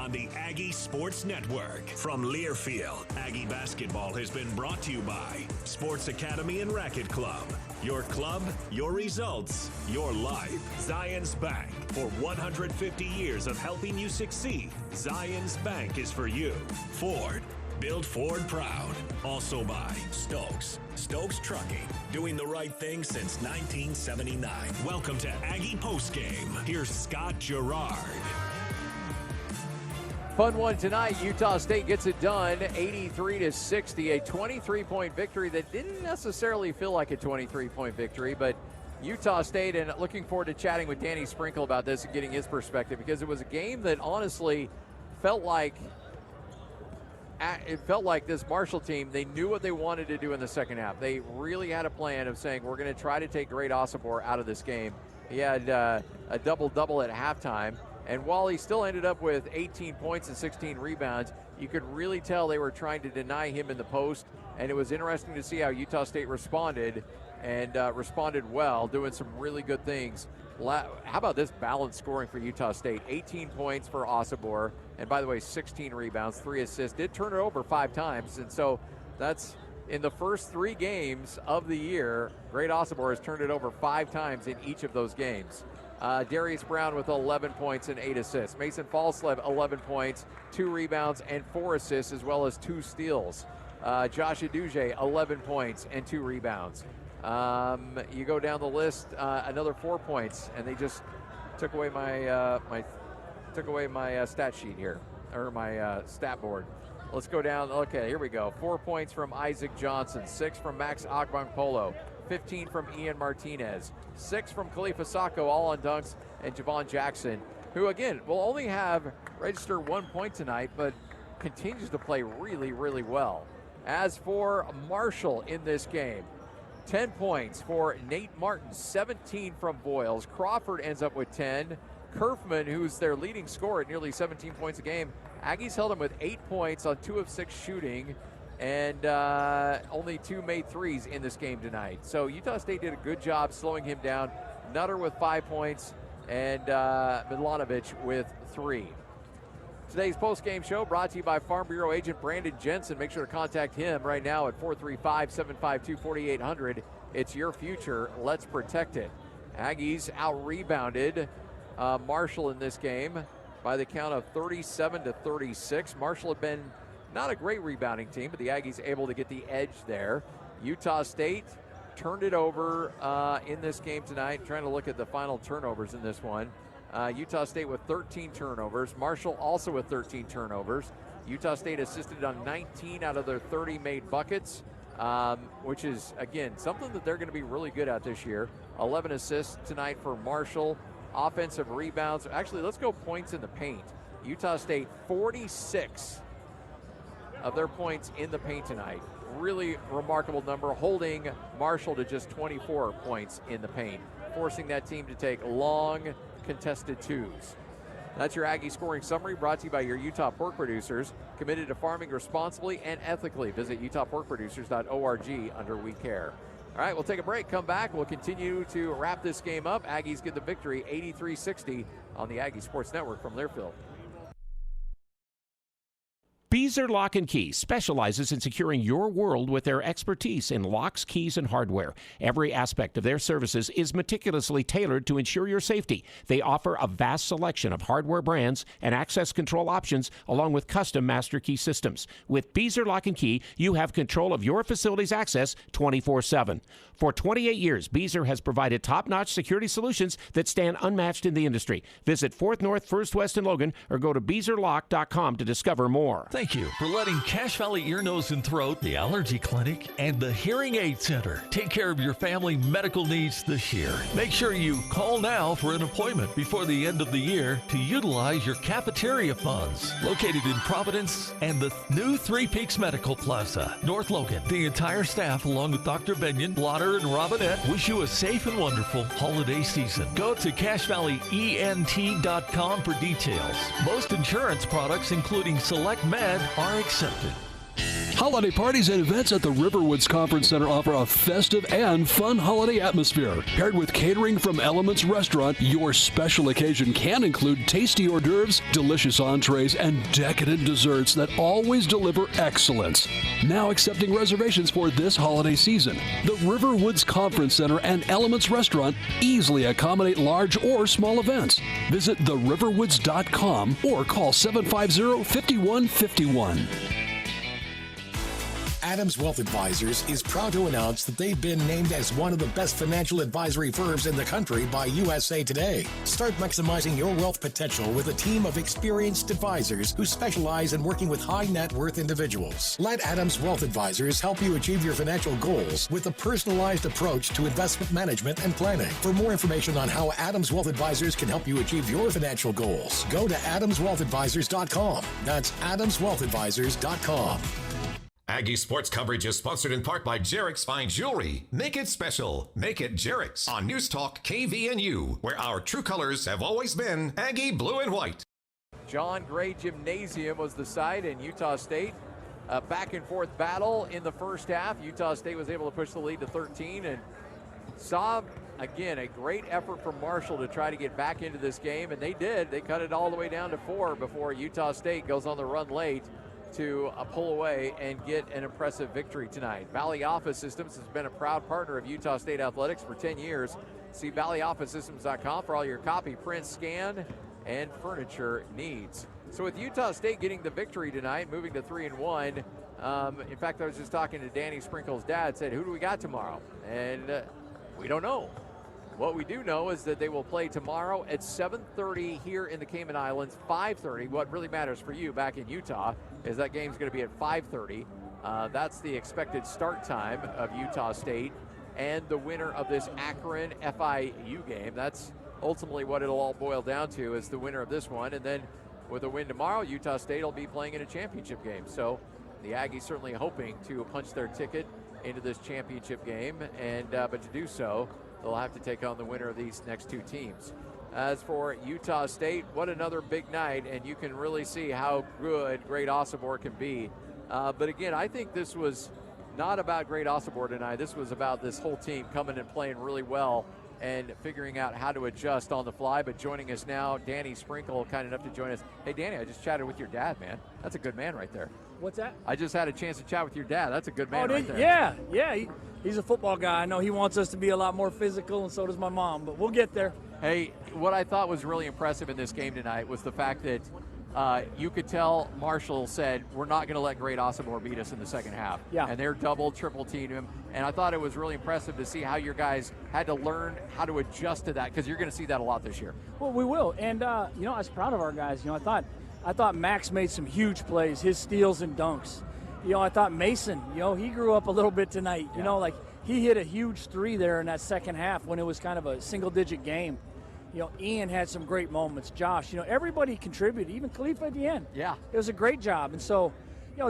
on the Aggie Sports Network. From Learfield, Aggie basketball has been brought to you by Sports Academy and Racket Club. Your club, your results, your life. Zions Bank. For 150 years of helping you succeed, Zions Bank is for you. Ford. Build Ford proud. Also by Stokes. Stokes Trucking. Doing the right thing since 1979. Welcome to Aggie Postgame. Here's Scott Gerard. Fun one tonight. Utah State gets it done, 83-60, a 23-point victory that didn't necessarily feel like a 23-point victory, but Utah State, and looking forward to chatting with Danny Sprinkle about this and getting his perspective, because it was a game that honestly felt like this Marshall team, they knew what they wanted to do in the second half. They really had a plan of saying, we're going to try to take Great Osobor out of this game. He had a double-double at halftime. And while he still ended up with 18 points and 16 rebounds, you could really tell they were trying to deny him in the post. And it was interesting to see how Utah State responded, and responded well, doing some really good things. How about this balanced scoring for Utah State? 18 points for Osobor. And by the way, 16 rebounds, 3 assists. Did turn it over 5 times. And so that's in the first 3 games of the year. Great Osobor has turned it over 5 times in each of those games. Darius Brown with 11 points and 8 assists. Mason Falslev, 11 points, 2 rebounds, and 4 assists, as well as 2 steals. Josh Aduje, 11 points and 2 rebounds. You go down the list, another 4 points, and they just took away my stat sheet here, or my stat board. Let's go down. Okay, here we go. 4 points from Isaac Johnson, 6 from Max Agbankpolo, 15 from Ian Martinez, 6 from Khalifa Sacco, all on dunks, and Javon Jackson, who again will only have register 1 point tonight, but continues to play really, really well. As for Marshall in this game, 10 points for Nate Martin, 17 from Boyles. Crawford ends up with 10. Kerfman, who's their leading scorer at nearly 17 points a game, Aggies held him with 8 points on 2 of 6 shooting, and only 2 made threes in this game tonight. So Utah State did a good job slowing him down. Nutter with 5 points, and Milanovic with 3. Today's post-game show brought to you by Farm Bureau agent Brandon Jensen. Make sure to contact him right now at 435-752-4800. It's your future. Let's protect it. Aggies out-rebounded Marshall in this game by the count of 37-36. Marshall had been not a great rebounding team, but the Aggies able to get the edge there. Utah State turned it over in this game tonight. Trying to look at the final turnovers in this one. Utah State with 13 turnovers. Marshall also with 13 turnovers. Utah State assisted on 19 out of their 30 made buckets, which is, again, something that they're going to be really good at this year. 11 assists tonight for Marshall. Offensive rebounds. Actually, let's go points in the paint. Utah State, 46 of their points in the paint tonight. Really remarkable number, holding Marshall to just 24 points in the paint, forcing that team to take long contested twos. That's your Aggie scoring summary, brought to you by your Utah pork producers, committed to farming responsibly and ethically. Visit utahporkproducers.org under We Care. All right, we'll take a break, come back. We'll continue to wrap this game up. Aggies get the victory, 83-60 on the Aggie Sports Network from Learfield. Beazer Lock and Key specializes in securing your world with their expertise in locks, keys, and hardware. Every aspect of their services is meticulously tailored to ensure your safety. They offer a vast selection of hardware brands and access control options, along with custom master key systems. With Beazer Lock and Key, you have control of your facility's access 24/7. For 28 years, Beazer has provided top-notch security solutions that stand unmatched in the industry. Visit 4th North, 1st West in Logan, or go to BeazerLock.com to discover more. Thank you for letting Cache Valley Ear, Nose, and Throat, the Allergy Clinic, and the Hearing Aid Center take care of your family medical needs this year. Make sure you call now for an appointment before the end of the year to utilize your cafeteria funds. Located in Providence and the new Three Peaks Medical Plaza, North Logan. The entire staff, along with Dr. Benyon, Blotter, and Robinette, wish you a safe and wonderful holiday season. Go to CacheValleyENT.com for details. Most insurance products, including Select Med, are accepted. Holiday parties and events at the Riverwoods Conference Center offer a festive and fun holiday atmosphere. Paired with catering from Elements Restaurant, your special occasion can include tasty hors d'oeuvres, delicious entrees, and decadent desserts that always deliver excellence. Now accepting reservations for this holiday season. The Riverwoods Conference Center and Elements Restaurant easily accommodate large or small events. Visit theriverwoods.com or call 750-5151. Adams Wealth Advisors is proud to announce that they've been named as one of the best financial advisory firms in the country by USA Today. Start maximizing your wealth potential with a team of experienced advisors who specialize in working with high net worth individuals. Let Adams Wealth Advisors help you achieve your financial goals with a personalized approach to investment management and planning. For more information on how Adams Wealth Advisors can help you achieve your financial goals, go to adamswealthadvisors.com. That's adamswealthadvisors.com. Aggie sports coverage is sponsored in part by Jerrick's Fine Jewelry. Make it special. Make it Jerrick's on News Talk KVNU, where our true colors have always been Aggie blue and white. John Gray Gymnasium was the site in Utah State. A back and forth battle in the first half. Utah State was able to push the lead to 13 and saw, again, a great effort from Marshall to try to get back into this game, and they did. They cut it all the way down to 4 before Utah State goes on the run late to pull away and get an impressive victory tonight. Valley Office Systems has been a proud partner of Utah State Athletics for 10 years. See valleyofficesystems.com for all your copy, print, scan, and furniture needs. So with Utah State getting the victory tonight, moving to 3-1, in fact, I was just talking to Danny Sprinkle's dad, said, who do we got tomorrow? And we don't know. What we do know is that they will play tomorrow at 7:30 here in the Cayman Islands, 5:30. What really matters for you back in Utah is that game's going to be at 5:30. That's the expected start time of Utah State and the winner of this Akron FIU game. That's ultimately what it'll all boil down to, is the winner of this one. And then with a win tomorrow, Utah State will be playing in a championship game. So the Aggies certainly hoping to punch their ticket into this championship game, and but to do so, they'll have to take on the winner of these next two teams. As for Utah State, what another big night, and you can really see how good Great Osobor can be. But again, I think this was not about Great Osobor tonight. This was about this whole team coming and playing really well and figuring out how to adjust on the fly. But joining us now, Danny Sprinkle, kind enough to join us. Hey, Danny, I just chatted with your dad, man. That's a good man right there. What's that? I just had a chance to chat with your dad. That's a good man right there. Yeah. He's a football guy. I know he wants us to be a lot more physical, and so does my mom, but we'll get there. Hey, what I thought was really impressive in this game tonight was the fact that you could tell Marshall said, we're not going to let Great Osobor beat us in the second half. Yeah. And they're double, triple teamed him. And I thought it was really impressive to see how your guys had to learn how to adjust to that, because you're going to see that a lot this year. Well, we will. And, I was proud of our guys. I thought Max made some huge plays, his steals and dunks. I thought Mason, he grew up a little bit tonight. Yeah. He hit a huge 3 there in that second half when it was kind of a single-digit game. Ian had some great moments. Josh, everybody contributed, even Khalifa at the end. Yeah. It was a great job. And so,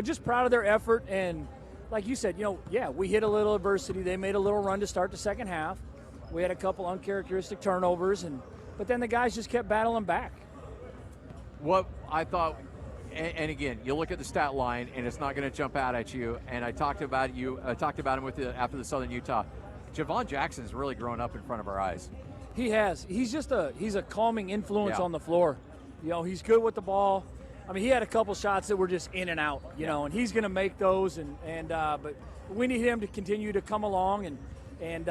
just proud of their effort. And like you said, we hit a little adversity. They made a little run to start the second half. We had a couple uncharacteristic turnovers, but then the guys just kept battling back. What I thought, and again, you look at the stat line, and it's not going to jump out at you. And I talked about him after the Southern Utah. Javon Jackson's really grown up in front of our eyes. He has. He's a calming influence on the floor. He's good with the ball. I mean, he had a couple shots that were just in and out. And he's going to make those. But we need him to continue to come along and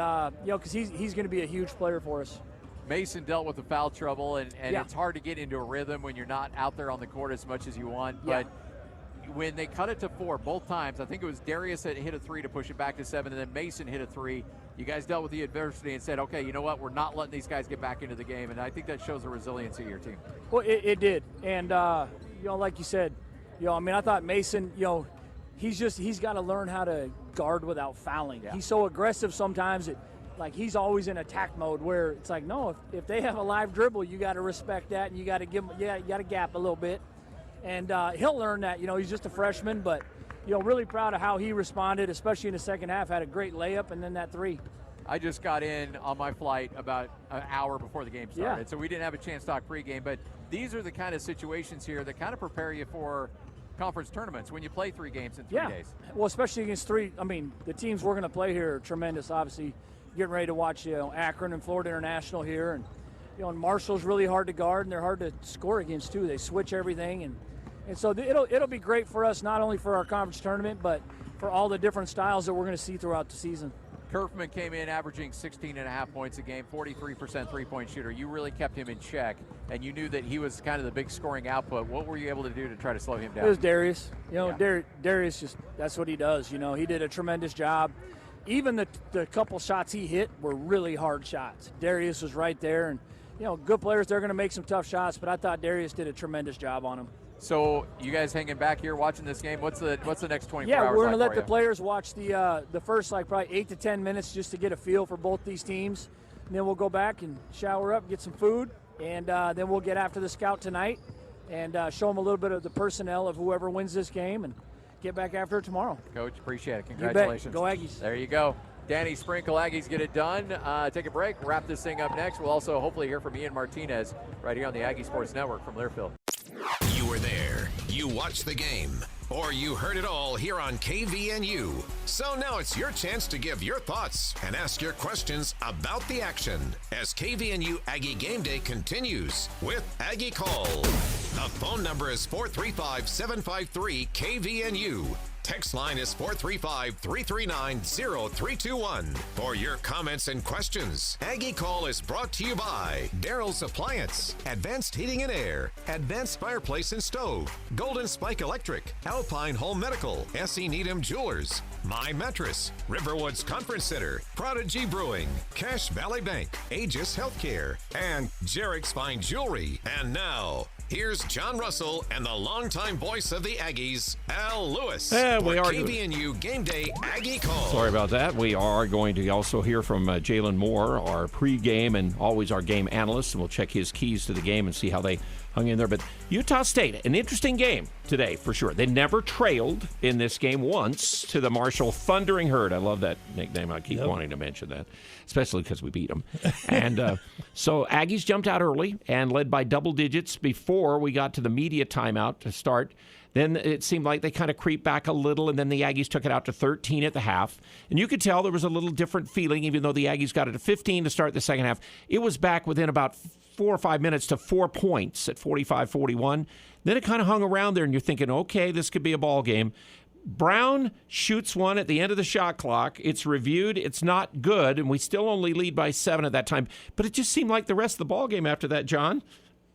because he's going to be a huge player for us. Mason dealt with the foul trouble, and it's hard to get into a rhythm when you're not out there on the court as much as you want. Yeah. But when they cut it to 4 both times, I think it was Darius that hit a 3 to push it back to 7, and then Mason hit a 3. You guys dealt with the adversity and said, okay, you know what, we're not letting these guys get back into the game, and I think that shows the resiliency of your team. Well, it did, and like you said, I thought Mason, he's got to learn how to guard without fouling. Yeah. He's so aggressive sometimes that, he's always in attack mode, where it's like, no, if they have a live dribble, you got to respect that, and you got to give him, you got to gap a little bit, and he'll learn that. He's just a freshman, but really proud of how he responded, especially in the second half. Had a great layup, and then that 3. I just got in on my flight about an hour before the game started, so we didn't have a chance to talk pregame, but these are the kind of situations here that kind of prepare you for conference tournaments when you play 3 games in 3 days. Well, especially against the teams we're going to play here are tremendous. Obviously, getting ready to watch Akron and Florida International here, and and Marshall's really hard to guard, and they're hard to score against too. They switch everything, and so it'll be great for us, not only for our conference tournament, but for all the different styles that we're going to see throughout the season. Kerfman came in averaging 16.5 points a game, 43% three-point shooter. You really kept him in check, and you knew that he was kind of the big scoring output. What were you able to do to try to slow him down? It was Darius. Darius just, that's what he does. He did a tremendous job. Even the couple shots he hit were really hard shots. Darius was right there, and good players, they're going to make some tough shots, but I thought Darius did a tremendous job on him. So you guys hanging back here watching this game, what's the next 24 hours Yeah, we're going to like let the players watch the first probably 8 to 10 minutes just to get a feel for both these teams. And then we'll go back and shower up, get some food, and then we'll get after the scout tonight and show them a little bit of the personnel of whoever wins this game and get back after it tomorrow. Coach, appreciate it. Congratulations. You bet. Go Aggies. There you go. Danny Sprinkle, Aggies get it done. Take a break, wrap this thing up next. We'll also hopefully hear from Ian Martinez right here on the Aggie Sports Network from Learfield. You were there, you watched the game, or you heard it all here on KVNU. So now it's your chance to give your thoughts and ask your questions about the action as KVNU Aggie Game Day continues with Aggie Call. The phone number is 435-753-KVNU. Text line is 435-339-0321. For your comments and questions, Aggie Call is brought to you by Daryl's Appliance, Advanced Heating and Air, Advanced Fireplace and Stove, Golden Spike Electric, Alpine Home Medical, S.E. Needham Jewelers, My Mattress, Riverwoods Conference Center, Prodigy Brewing, Cache Valley Bank, Aegis Healthcare, and Jarek's Fine Jewelry. And now, here's John Russell and the longtime voice of the Aggies, Al Lewis. We are KVNU Game Day Aggie Call. Sorry about that. We are going to also hear from Jalen Moore, our pregame and always our game analyst, and we'll check his keys to the game and see how they hung in there. But Utah State, an interesting game today for sure. They never trailed in this game once to the Marshall Thundering Herd. I love that nickname. I keep wanting to mention that, especially because we beat them. And so Aggies jumped out early and led by double digits before we got to the media timeout to start. Then it seemed like they kind of creeped back a little, and then the Aggies took it out to 13 at the half. And you could tell there was a little different feeling, even though the Aggies got it to 15 to start the second half. It was back within about 4 or 5 minutes to 4 points at 45-41. Then it kind of hung around there, and you're thinking, okay, this could be a ball game. Brown shoots one at the end of the shot clock. It's reviewed. It's not good, and we still only lead by 7 at that time. But it just seemed like the rest of the ball game after that, John,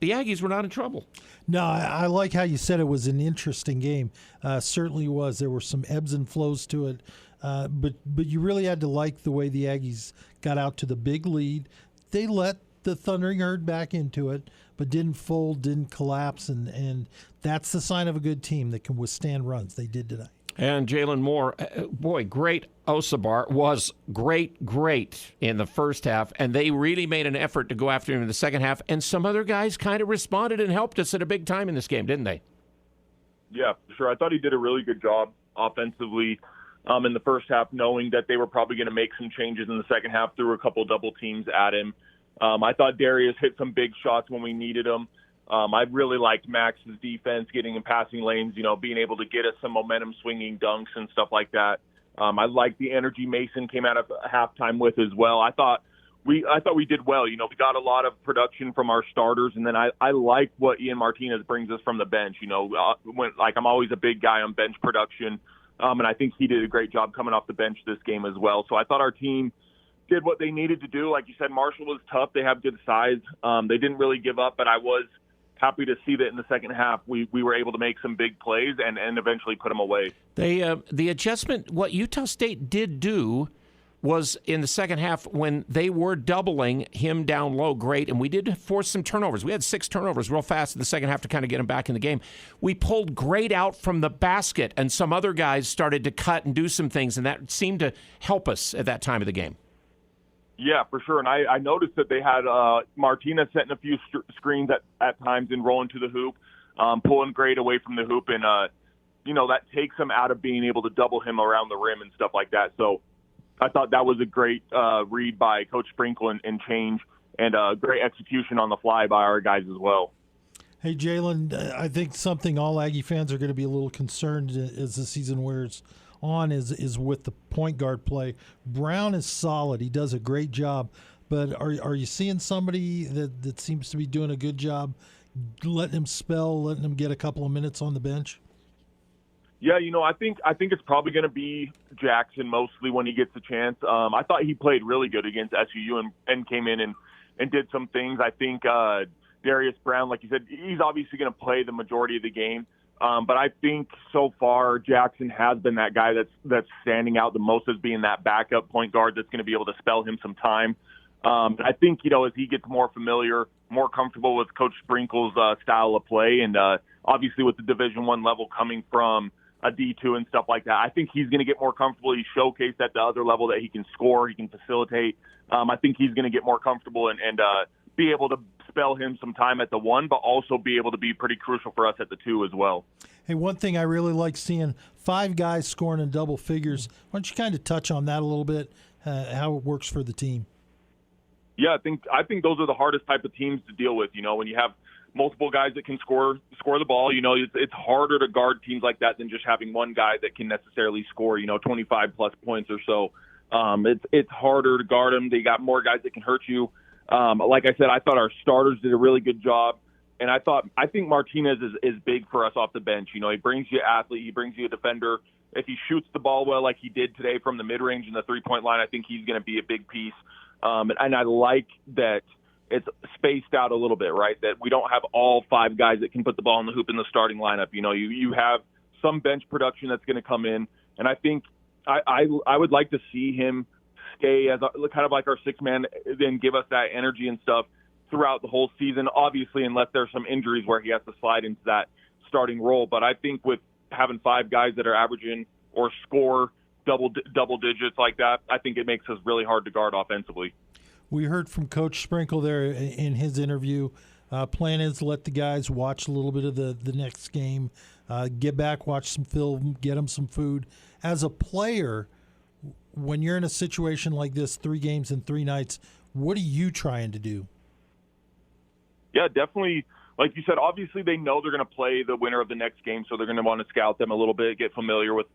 the Aggies were not in trouble. No, I like how you said it was an interesting game. Certainly was. There were some ebbs and flows to it. But you really had to like the way the Aggies got out to the big lead. They let the Thundering Herd back into it, but didn't fold, didn't collapse. And that's the sign of a good team that can withstand runs. They did tonight. And Jalen Moore, Great Osobor was great in the first half, and they really made an effort to go after him in the second half, and some other guys kind of responded and helped us at a big time in this game, didn't they? Yeah, for sure. I thought he did a really good job offensively in the first half, knowing that they were probably going to make some changes in the second half, threw a couple double teams at him. I thought Darius hit some big shots when we needed them. I really liked Max's defense, getting in passing lanes, being able to get us some momentum swinging dunks and stuff like that. I liked the energy Mason came out of halftime with as well. I thought we did well. We got a lot of production from our starters, and then I like what Ian Martinez brings us from the bench. I'm always a big guy on bench production, and I think he did a great job coming off the bench this game as well. So I thought our team did what they needed to do. Like you said, Marshall was tough. They have good size. They didn't really give up, but I was happy to see that in the second half we were able to make some big plays and eventually put them away. The adjustment, what Utah State did do was in the second half when they were doubling him down low, great, and we did force some turnovers. We had 6 turnovers real fast in the second half to kind of get him back in the game. We pulled Great out from the basket, and some other guys started to cut and do some things, and that seemed to help us at that time of the game. Yeah, for sure. And I noticed that they had Martinez setting a few screens at times and rolling to the hoop, pulling Great away from the hoop. And, that takes him out of being able to double him around the rim and stuff like that. So I thought that was a great read by Coach Sprinkle and change, and great execution on the fly by our guys as well. Hey, Jalen, I think something all Aggie fans are going to be a little concerned as the season wears on is with the point guard play. Brown is solid. He does a great job. But are you seeing somebody that seems to be doing a good job letting him spell, letting him get a couple of minutes on the bench? Yeah, I think it's probably going to be Jackson mostly when he gets a chance. I thought he played really good against SUU and came in and did some things. I think Darius Brown, like you said, he's obviously going to play the majority of the game. But I think so far Jackson has been that guy that's standing out the most as being that backup point guard that's going to be able to spell him some time. I think, as he gets more familiar, more comfortable with Coach Sprinkle's style of play, and obviously with the Division I level coming from a D2 and stuff like that, I think he's going to get more comfortable. He's showcased at the other level that he can score, he can facilitate. I think he's going to get more comfortable and be able to spell him some time at the 1, but also be able to be pretty crucial for us at the 2 as well. Hey, one thing I really like seeing, 5 guys scoring in double figures. Why don't you kind of touch on that a little bit, how it works for the team? Yeah, I think those are the hardest type of teams to deal with. When you have multiple guys that can score the ball, it's harder to guard teams like that than just having one guy that can necessarily score, 25 plus points or so. It's harder to guard them. They got more guys that can hurt you. Like I said, I thought our starters did a really good job, and I think Martinez is big for us off the bench. He brings you an athlete, he brings you a defender. If he shoots the ball well like he did today from the mid-range and the three-point line, I think he's going to be a big piece. And I like that it's spaced out a little bit, right? That we don't have all 5 guys that can put the ball in the hoop in the starting lineup. You have some bench production that's going to come in, and I think I would like to see him stay as kind of like our 6th man, then give us that energy and stuff throughout the whole season. Obviously, unless there's some injuries where he has to slide into that starting role. But I think with having 5 guys that are averaging or score double digits like that, I think it makes us really hard to guard offensively. We heard from Coach Sprinkle there in his interview. Plan is to let the guys watch a little bit of the next game, get back, watch some film, get them some food. As a player, when you're in a situation like this, 3 games in 3 nights, what are you trying to do? Yeah, definitely. Like you said, obviously they know they're going to play the winner of the next game, so they're going to want to scout them a little bit, get familiar with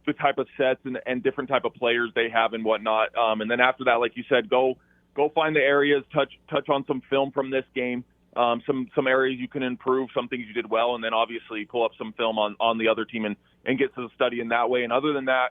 the type of sets and different type of players they have and whatnot. And then after that, like you said, go find the areas, touch on some film from this game, some areas you can improve, some things you did well, and then obviously pull up some film on the other team and get to the study in that way. And other than that,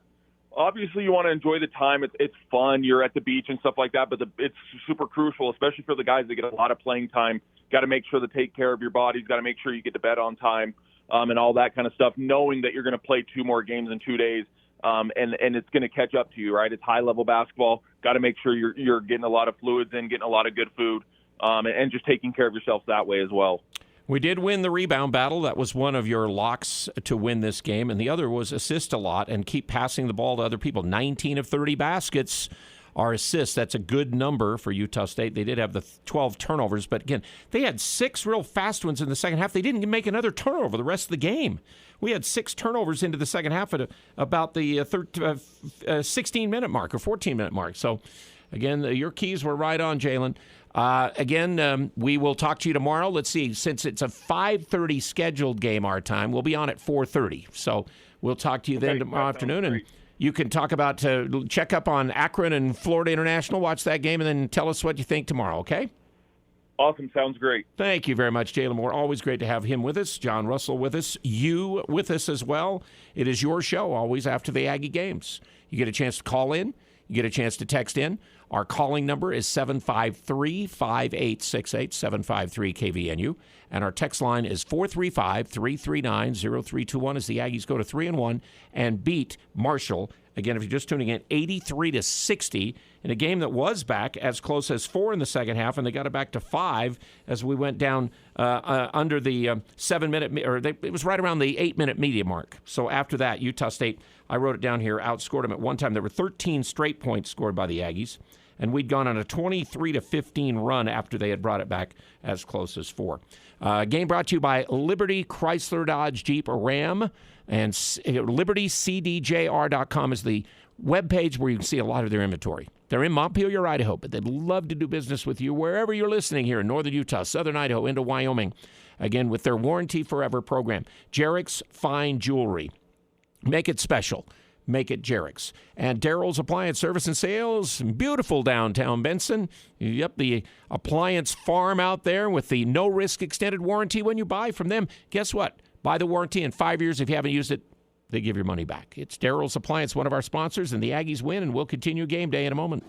obviously you want to enjoy the time. It's fun. You're at the beach and stuff like that, but it's super crucial, especially for the guys that get a lot of playing time. Got to make sure to take care of your bodies. Got to make sure you get to bed on time. And all that kind of stuff, knowing that you're going to play 2 more games in 2 days, and it's going to catch up to you, right? It's high-level basketball. Got to make sure you're getting a lot of fluids in, getting a lot of good food, and just taking care of yourself that way as well. We did win the rebound battle. That was one of your locks to win this game, and the other was assist a lot and keep passing the ball to other people. 19 of 30 baskets are assists. That's a good number for Utah State. They did have the 12 turnovers, but again, they had 6 real fast ones in the second half. They didn't make another turnover the rest of the game. We had 6 turnovers into the second half at about the 16-minute mark or 14-minute mark. So, again, your keys were right on, Jalen. We will talk to you tomorrow. Let's see, since it's a 5:30 scheduled game our time, we'll be on at 4:30. So we'll talk to you then tomorrow afternoon. And you can talk about, check up on Akron and Florida International, watch that game, and then tell us what you think tomorrow, okay? Awesome. Sounds great. Thank you very much, Jalen Moore. Always great to have him with us. John Russell with us. You with us as well. It is your show always after the Aggie games. You get a chance to call in. You get a chance to text in. Our calling number is 753-5868, 753-KVNU. And our text line is 435-339-0321 as the Aggies go to 3-1 and beat Marshall. Again, if you're just tuning in, 83-60 in a game that was back as close as 4 in the second half, and they got it back to 5 as we went down under the 7-minute, or it was right around the 8-minute media mark. So after that, Utah State, I wrote it down here, outscored them at one time. There were 13 straight points scored by the Aggies, and we'd gone on a 23-15 run after they had brought it back as close as 4. Game brought to you by Liberty Chrysler Dodge Jeep Ram, and libertycdjr.com is the webpage where you can see a lot of their inventory. They're in Montpelier, Idaho, but they'd love to do business with you wherever you're listening here in northern Utah, southern Idaho, into Wyoming. Again, with their Warranty Forever program. Jarek's Fine Jewelry. Make it special. Make it Jarek's. And Daryl's Appliance Service and Sales, beautiful downtown Benson. Yep, the appliance farm out there with the no-risk extended warranty when you buy from them. Guess what? Buy the warranty in 5 years. If you haven't used it, they give your money back. It's Daryl's Appliance, one of our sponsors, and the Aggies win, and we'll continue game day in a moment.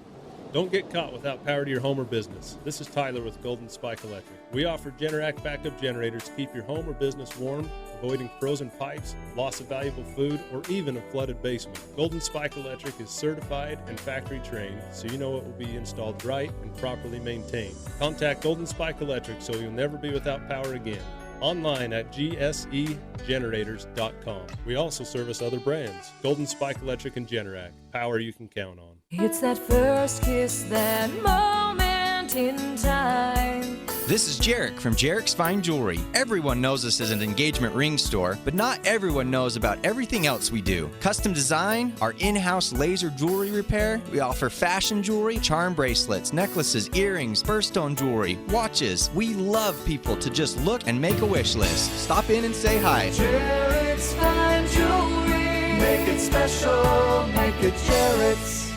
Don't get caught without power to your home or business. This is Tyler with Golden Spike Electric. We offer Generac backup generators to keep your home or business warm, avoiding frozen pipes, loss of valuable food, or even a flooded basement. Golden Spike Electric is certified and factory trained, so you know it will be installed right and properly maintained. Contact Golden Spike Electric so you'll never be without power again. Online at gsegenerators.com. We also service other brands, Golden Spike Electric and Generac. Power you can count on. It's that first kiss, that moment in time. This is Jarek from Jarek's Fine Jewelry. Everyone knows us as an engagement ring store, but not everyone knows about everything else we do. Custom design, our in-house laser jewelry repair. We offer fashion jewelry, charm bracelets, necklaces, earrings, birthstone jewelry, watches. We love people to just look and make a wish list. Stop in and say hi. Jarek's Fine Jewelry. Make it special, make it Jarek's.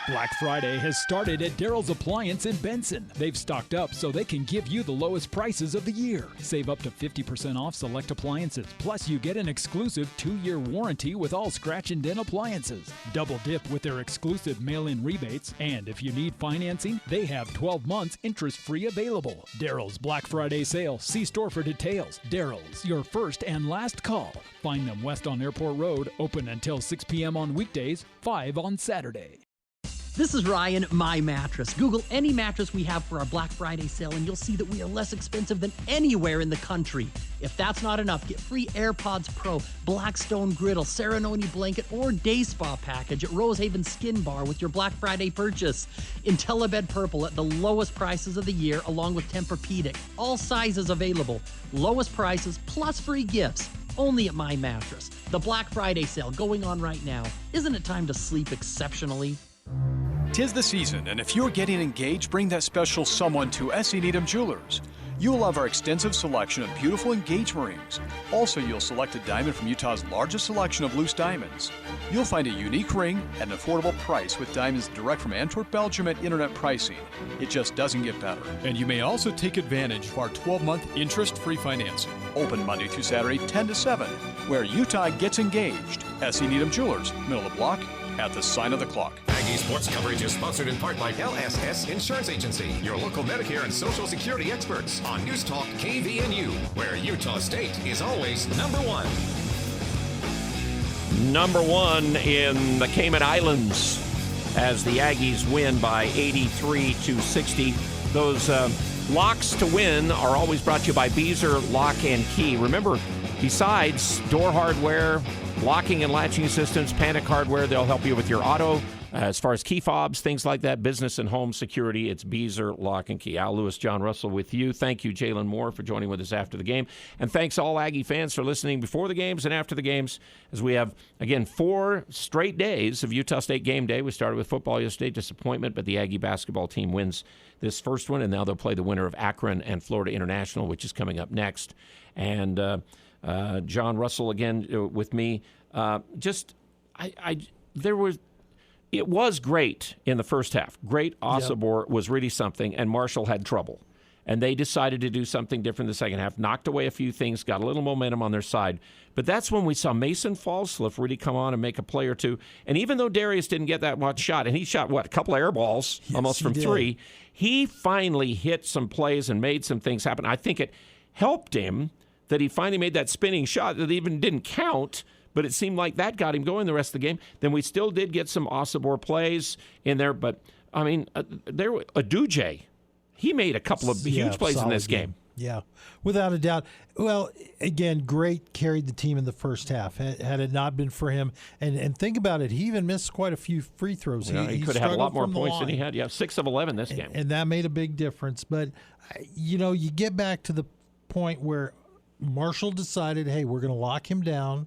Black Friday has started at Daryl's Appliance in Benson. They've stocked up so they can give you the lowest prices of the year. Save up to 50% off select appliances. Plus, you get an exclusive 2-year warranty with all scratch and dent appliances. Double dip with their exclusive mail-in rebates. And if you need financing, they have 12 months interest-free available. Daryl's Black Friday sale. See store for details. Daryl's, your first and last call. Find them west on Airport Road, open until 6 p.m. on weekdays, 5 on Saturday. This is Ryan, My Mattress. Google any mattress we have for our Black Friday sale and you'll see that we are less expensive than anywhere in the country. If that's not enough, get free AirPods Pro, Blackstone Griddle, Serenoni Blanket, or Day Spa package at Rosehaven Skin Bar with your Black Friday purchase. IntelliBed Purple at the lowest prices of the year along with Tempur-Pedic. All sizes available. Lowest prices plus free gifts. Only at My Mattress. The Black Friday sale going on right now. Isn't it time to sleep exceptionally? 'Tis the season, and if you're getting engaged, bring that special someone to S.E. Needham Jewelers. You'll love our extensive selection of beautiful engagement rings. Also, you'll select a diamond from Utah's largest selection of loose diamonds. You'll find a unique ring at an affordable price with diamonds direct from Antwerp, Belgium at internet pricing. It just doesn't get better. And you may also take advantage of our 12-month interest-free financing. Open Monday through Saturday, 10 to 7, where Utah gets engaged. S.E. Needham Jewelers, middle of the block, at the sign of the clock. Aggie Sports coverage is sponsored in part by LSS Insurance Agency, your local Medicare and Social Security experts on News Talk KVNU, where Utah State is always number one. Number one in the Cayman Islands as the Aggies win by 83-60. Those locks to win are always brought to you by Beezer Lock and Key. Remember, besides door hardware, locking and latching systems, Panic Hardware, they'll help you with your auto. As far as key fobs, things like that, business and home security, it's Beezer Lock and Key. Al Lewis, John Russell with you. Thank you, Jalen Moore, for joining with us after the game. And thanks all Aggie fans for listening before the games and after the games, as we have, again, 4 straight days of Utah State game day. We started with football yesterday, disappointment, but the Aggie basketball team wins this first one, and now they'll play the winner of Akron and Florida International, which is coming up next. And John Russell, again, with me. It was great in the first half. Great Osobor was really something, and Marshall had trouble. And they decided to do something different in the second half, knocked away a few things, got a little momentum on their side. But that's when we saw Mason Falsliff really come on and make a play or two. And even though Darius didn't get that much shot, and he shot, a couple of air balls, almost from 3, he finally hit some plays and made some things happen. I think it helped him that he finally made that spinning shot that even didn't count, but it seemed like that got him going the rest of the game. Then we still did get some Osobor plays in there, but, I mean, Aduje, he made a couple of huge plays in this game. Yeah, without a doubt. Well, again, Great carried the team in the first half. Had it not been for him, and think about it, he even missed quite a few free throws. Well, he could have had a lot more points than he had. Yeah, 6 of 11 this game. And that made a big difference. But, you get back to the point where Marshall decided, hey, we're going to lock him down.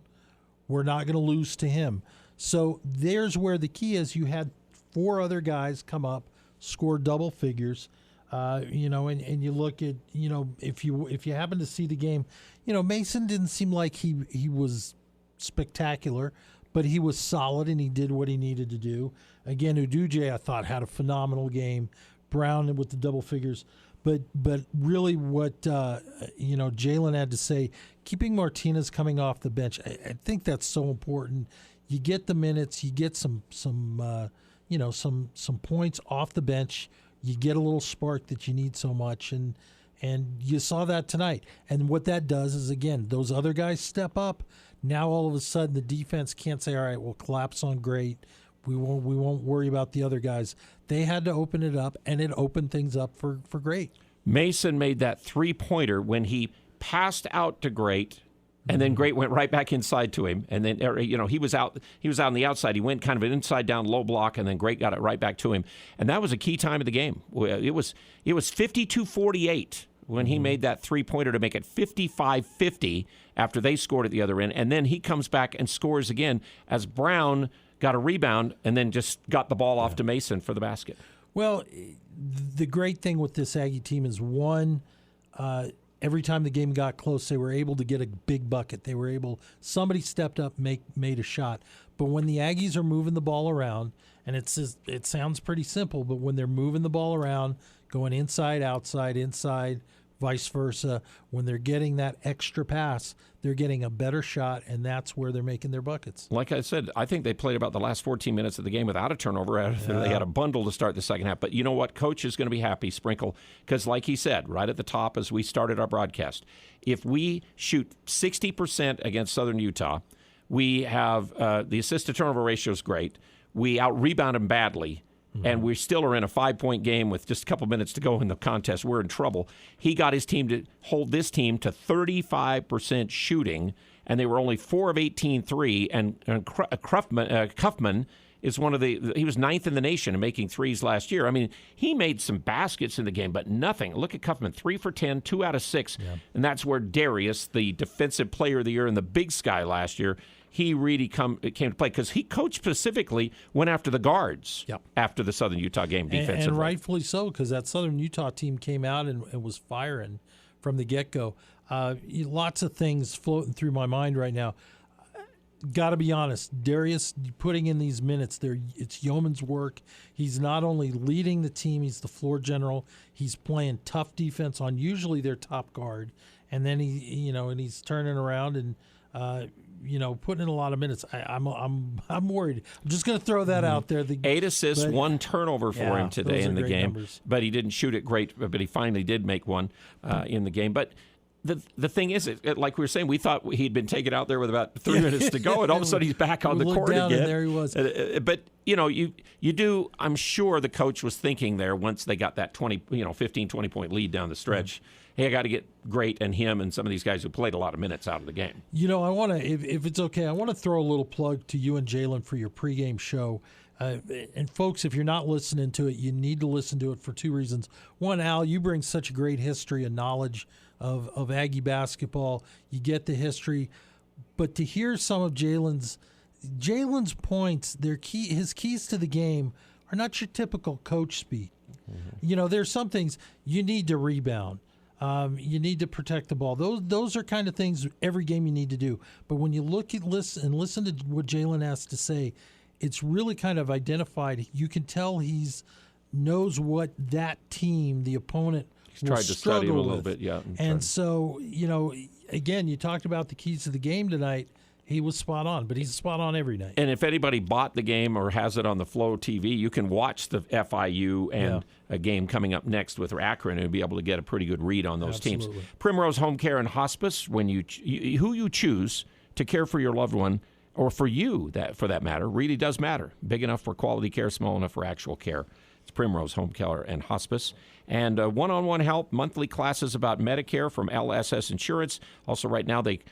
We're not going to lose to him. So there's where the key is. You had 4 other guys come up, score double figures. And you look at, if you happen to see the game, Mason didn't seem like he was spectacular, but he was solid and he did what he needed to do. Again, Uduje, I thought, had a phenomenal game. Brown with the double figures. But really what, Jalen had to say, keeping Martinez coming off the bench, I think that's so important. You get the minutes, you get some points off the bench. You get a little spark that you need so much, and you saw that tonight. And what that does is, again, those other guys step up. Now all of a sudden the defense can't say, all right, we'll collapse on Great. We won't worry about the other guys. They had to open it up, and it opened things up for Great. Mason made that 3-pointer when he passed out to Great, and then Great went right back inside to him. And then, he was out on the outside. He went kind of an inside down low block, and then Great got it right back to him. And that was a key time of the game. It was 52-48 when he made that 3-pointer to make it 55-50 after they scored at the other end. And then he comes back and scores again as Brown got a rebound and then just got the ball off to Mason for the basket. Well, the great thing with this Aggie team is, one, every time the game got close, they were able to get a big bucket. Somebody stepped up, made a shot. But when the Aggies are moving the ball around, and it sounds pretty simple, but when they're moving the ball around, going inside, outside, inside, vice versa, when they're getting that extra pass, they're getting a better shot, and that's where they're making their buckets. Like I said, I think they played about the last 14 minutes of the game without a turnover. After they had a bundle to start the second half. But you know what? Coach is going to be happy, Sprinkle, because like he said right at the top as we started our broadcast, if we shoot 60% against Southern Utah, we have the assist-to-turnover ratio is great. We out-rebound them badly. And we still are in a 5-point game with just a couple minutes to go in the contest. We're in trouble. He got his team to hold this team to 35% shooting, and they were only 4 of 18 3. And Kuffman is he was 9th in the nation in making threes last year. I mean, he made some baskets in the game, but nothing. Look at Kuffman, 3 for 10, 2 out of 6. Yeah. And that's where Darius, the defensive player of the year in the Big Sky last year, he really came to play because he coached specifically went after the guards after the Southern Utah game defensively. And rightfully so, because that Southern Utah team came out and was firing from the get-go. Lots of things floating through my mind right now. Got to be honest, Darius putting in these minutes, it's yeoman's work. He's not only leading the team, he's the floor general. He's playing tough defense on usually their top guard, and then he's turning around and putting in a lot of minutes. I'm worried. I'm just going to throw that out there. 8 assists, 1 turnover for him today in the game. Numbers. But he didn't shoot it great, but he finally did make one in the game. But the thing is, like we were saying, we thought he'd been taken out there with about 3 minutes to go, and all of a sudden he's back on the court again. And there he was. But you do. I'm sure the coach was thinking there once they got that 15, 20-point lead down the stretch. Hey, I got to get Great and him and some of these guys who played a lot of minutes out of the game. I want to, if it's okay, I want to throw a little plug to you and Jalen for your pregame show. And folks, if you're not listening to it, you need to listen to it for 2 reasons. One, Al, you bring such a great history and knowledge of Aggie basketball. You get the history, but to hear some of Jalen's points, his keys to the game are not your typical coach speak. Mm-hmm. There's some things you need to rebound. You need to protect the ball. Those are kind of things every game you need to do. But when you listen to what Jalen has to say, it's really kind of identified. You can tell knows what that team, the opponent, He's tried to study him a little bit, yeah. And so, again, you talked about the keys to the game tonight. He was spot on, but he's spot on every night. And if anybody bought the game or has it on the Flow TV, you can watch the FIU and a game coming up next with Akron and be able to get a pretty good read on those teams. Primrose Home Care and Hospice, who you choose to care for your loved one, or for you, for that matter, really does matter. Big enough for quality care, small enough for actual care. It's Primrose Home Care and Hospice. And one-on-one help, monthly classes about Medicare from LSS Insurance. Also, right now, the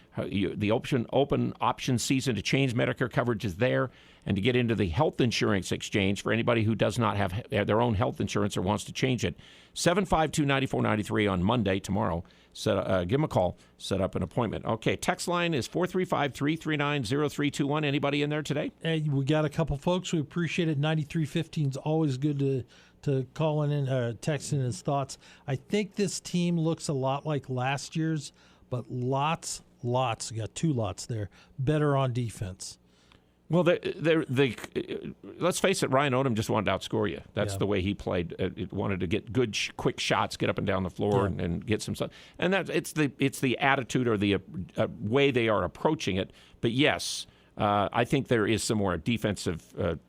open option season to change Medicare coverage is there. And to get into the health insurance exchange for anybody who does not have their own health insurance or wants to change it, 752-9493 on Monday, tomorrow. Give them a call, set up an appointment. Okay, text line is 435-339-0321. Anybody in there today? Hey, we got a couple folks. We appreciate it. 9315 is always good to call in, text in his thoughts. I think this team looks a lot like last year's, but lots, we got 2 lots there, better on defense. Well, let's face it, Ryan Odom just wanted to outscore you. That's the way he played. Wanted to get good, quick shots, get up and down the floor, and get some stuff. And it's the attitude or the way they are approaching it. But yes, I think there is some more defensive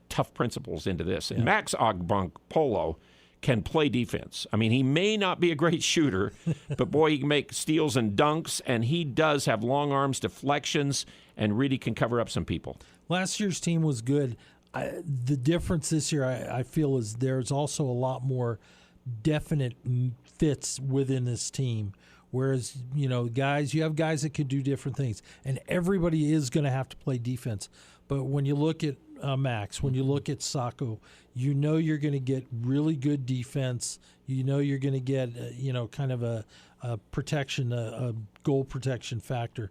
tough principles into this. And Max Agbonkpolo can play defense. I mean, he may not be a great shooter, but boy, he can make steals and dunks, and he does have long arms, deflections, and really can cover up some people. Last year's team was good. The difference this year, I feel, is there's also a lot more definite fits within this team. Whereas, you have guys that could do different things, and everybody is going to have to play defense. But when you look at Max, when you look at Sacco, you're going to get really good defense. You're going to get, kind of a protection, a goal protection factor.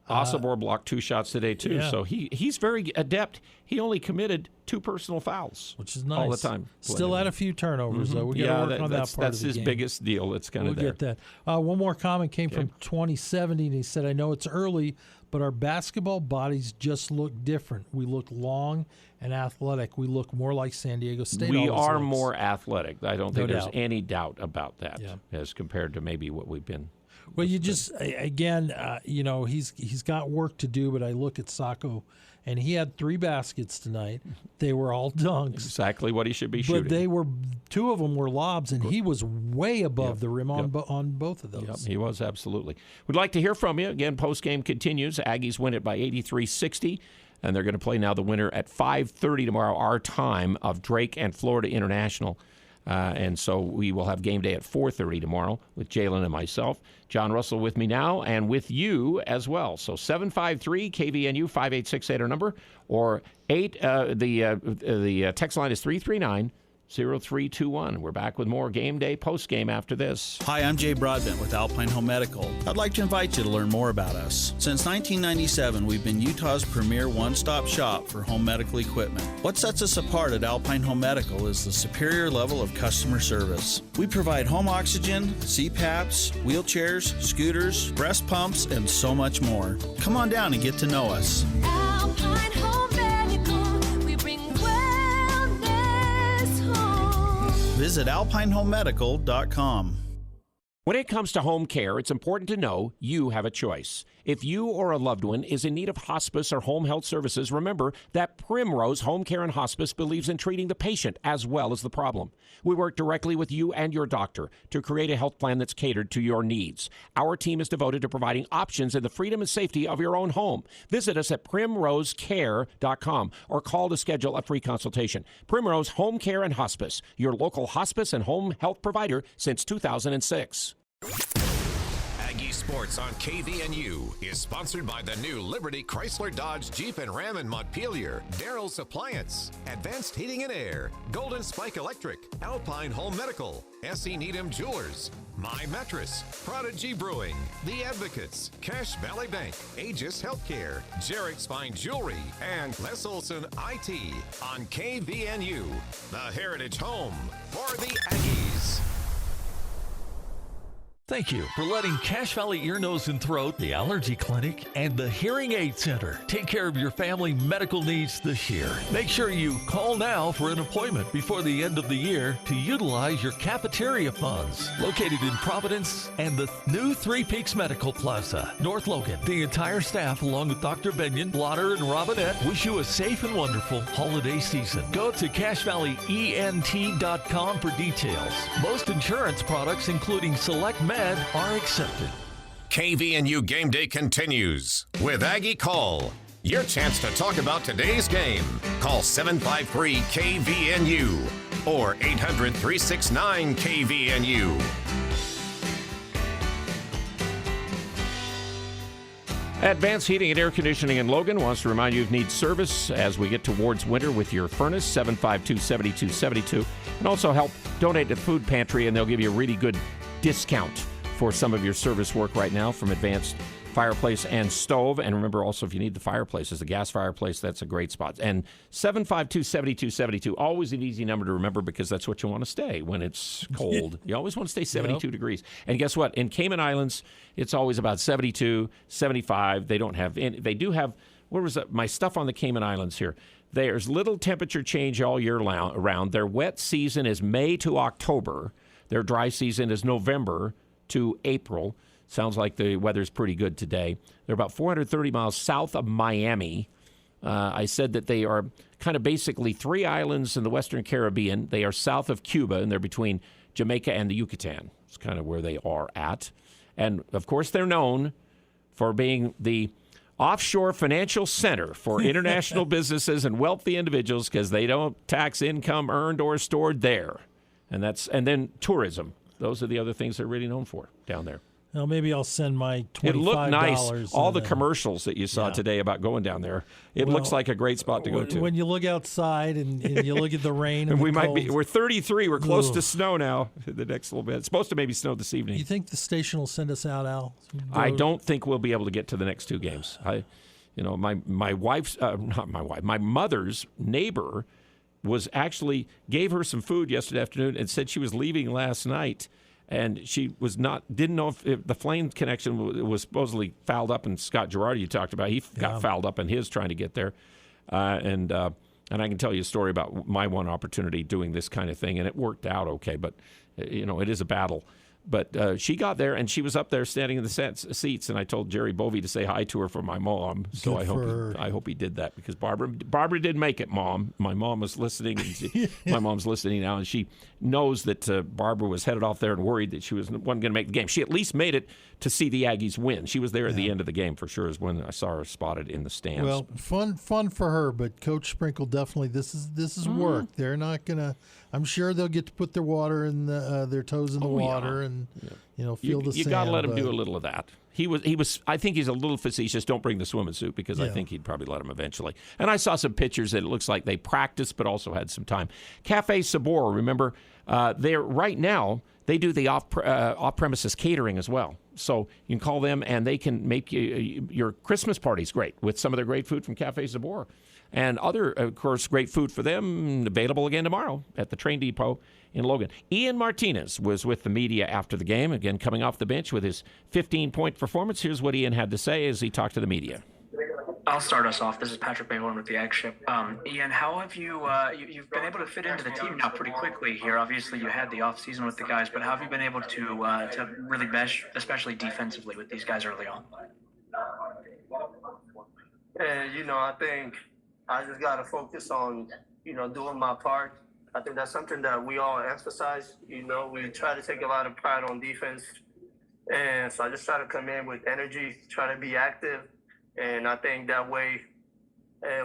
Osobor blocked 2 shots today, too, so he's very adept. He only committed 2 personal fouls, which is nice. All the time. Still had a few turnovers, though. We got to work on that part that's of the his game. biggest deal. It's kind of there. We'll get that. One more comment came from 2070, and he said, I know it's early, but our basketball bodies just look different. We look long and athletic. We look more like San Diego State. We are more athletic. I don't think there's doubt. any doubt about that as compared to maybe what we've been. Well, you just, again, he's got work to do, but I look at Sacco, and he had 3 baskets tonight. They were all dunks. Exactly what he should be shooting. But 2 of them were lobs, and he was way above the rim on both of those. Yep, he was, absolutely. We'd like to hear from you. Again, postgame continues. Aggies win it by 83-60. And they're going to play now the winner at 5:30 tomorrow, our time, of Drake and Florida International. And so we will have game day at 4:30 tomorrow with Jalen and myself. John Russell with me now and with you as well. So 753-KVNU, 5868 our number, or the text line is 339-0321. We're back with more game day post game after this. Hi, I'm Jay Broadbent with Alpine Home Medical. I'd like to invite you to learn more about us. Since 1997, we've been Utah's premier one-stop shop for home medical equipment. What sets us apart at Alpine Home Medical is the superior level of customer service. We provide home oxygen, CPAPs, wheelchairs, scooters, breast pumps, and so much more. Come on down and get to know us. Alpine Home Medical, we bring wellness home. Visit alpinehomemedical.com. When it comes to home care, it's important to know you have a choice. If you or a loved one is in need of hospice or home health services, remember that Primrose Home Care and Hospice believes in treating the patient as well as the problem. We work directly with you and your doctor to create a health plan that's catered to your needs. Our team is devoted to providing options in the freedom and safety of your own home. Visit us at primrosecare.com or call to schedule a free consultation. Primrose Home Care and Hospice, your local hospice and home health provider since 2006. Aggie Sports on KVNU is sponsored by the new Liberty Chrysler Dodge Jeep and Ram in Montpelier, Daryl's Appliance, Advanced Heating and Air, Golden Spike Electric, Alpine Home Medical, S.E. Needham Jewelers, My Mattress, Prodigy Brewing, The Advocates, Cash Valley Bank, Aegis Healthcare, Jarek's Fine Jewelry, and Les Olson IT on KVNU, the heritage home for the Aggies. Thank you for letting Cache Valley Ear, Nose, and Throat, the Allergy Clinic, and the Hearing Aid Center take care of your family medical needs this year. Make sure you call now for an appointment before the end of the year to utilize your cafeteria funds. Located in Providence and the new Three Peaks Medical Plaza, North Logan. The entire staff, along with Dr. Benyon, Blotter, and Robinette, wish you a safe and wonderful holiday season. Go to CacheValleyENT.com for details. Most insurance products, including Select Med, are accepted. KVNU Game Day continues with Aggie Call. Your chance to talk about today's game. Call 753-KVNU. or 800-369-KVNU. Advanced Heating and Air Conditioning in Logan wants to remind you of need service as we get towards winter with your furnace, 752-7272. And also help donate to the food pantry, and they'll give you a really good discount for some of your service work right now from Advanced Fireplace and Stove. And remember also, if you need the fireplaces, the gas fireplace, that's a great spot. And 752-7272, always an easy number to remember because that's what you want to stay when it's cold. You always want to stay 72 degrees. And guess what? In Cayman Islands, it's always about 72, 75. They don't have, they do have, what was that? My stuff on the Cayman Islands here. There's little temperature change all year around. Their wet season is May to October. Their dry season is November to April. Sounds like the weather's pretty good today. They're about 430 miles south of Miami. I said that they are kind of basically 3 islands in the Western Caribbean. They are south of Cuba, and they're between Jamaica and the Yucatan. It's kind of where they are at. And, of course, they're known for being the offshore financial center for international businesses and wealthy individuals because they don't tax income earned or stored there. And then tourism. Those are the other things they're really known for down there. Well, maybe I'll send my $25. It looked nice. All the commercials that you saw today about going down there, it looks like a great spot to go to. When you look outside and you look at the rain and we're 33. We're close to snow now. The next little bit. It's supposed to maybe snow this evening. You think the station will send us out, Al? I don't think we'll be able to get to the next 2 games. My wife's my mother's neighbor was actually gave her some food yesterday afternoon and said she was leaving last night. And she didn't know if the flame connection was supposedly fouled up. And Scott Girardi, you talked about, he got fouled up in his trying to get there. And I can tell you a story about my one opportunity doing this kind of thing, and it worked out okay. But, it is a battle. But she got there, and she was up there standing in the seats, and I told Jerry Bovey to say hi to her for my mom. So I hope he did that because Barbara did make it, Mom. My mom was listening. And my mom's listening now, and she knows that Barbara was headed off there and worried that she wasn't going to make the game. She at least made it to see the Aggies win. She was there at the end of the game for sure, is when I saw her spotted in the stands. Well, fun for her, but Coach Sprinkle definitely this is work. They're not gonna. I'm sure they'll get to put their water in their toes in the water and feel the sand. You got to let him do a little of that. He was. I think he's a little facetious. Don't bring the swimming suit because I think he'd probably let him eventually. And I saw some pictures that it looks like they practiced, but also had some time. Cafe Sabor, remember, they're right now. They do the off-premises catering as well. So you can call them, and they can make your Christmas parties great with some of their great food from Cafe Sabor. And other, of course, great food for them, available again tomorrow at the train depot in Logan. Ian Martinez was with the media after the game, again coming off the bench with his 15-point performance. Here's what Ian had to say as he talked to the media. I'll start us off. This is Patrick Bayhorn with the Ag Ship. Ian, how have you've been able to fit into the team now pretty quickly here? Obviously, you had the off season with the guys, but how have you been able to really mesh, especially defensively, with these guys early on? And I think I just got to focus on doing my part. I think that's something that we all emphasize. We try to take a lot of pride on defense, and so I just try to come in with energy, try to be active. And I think that way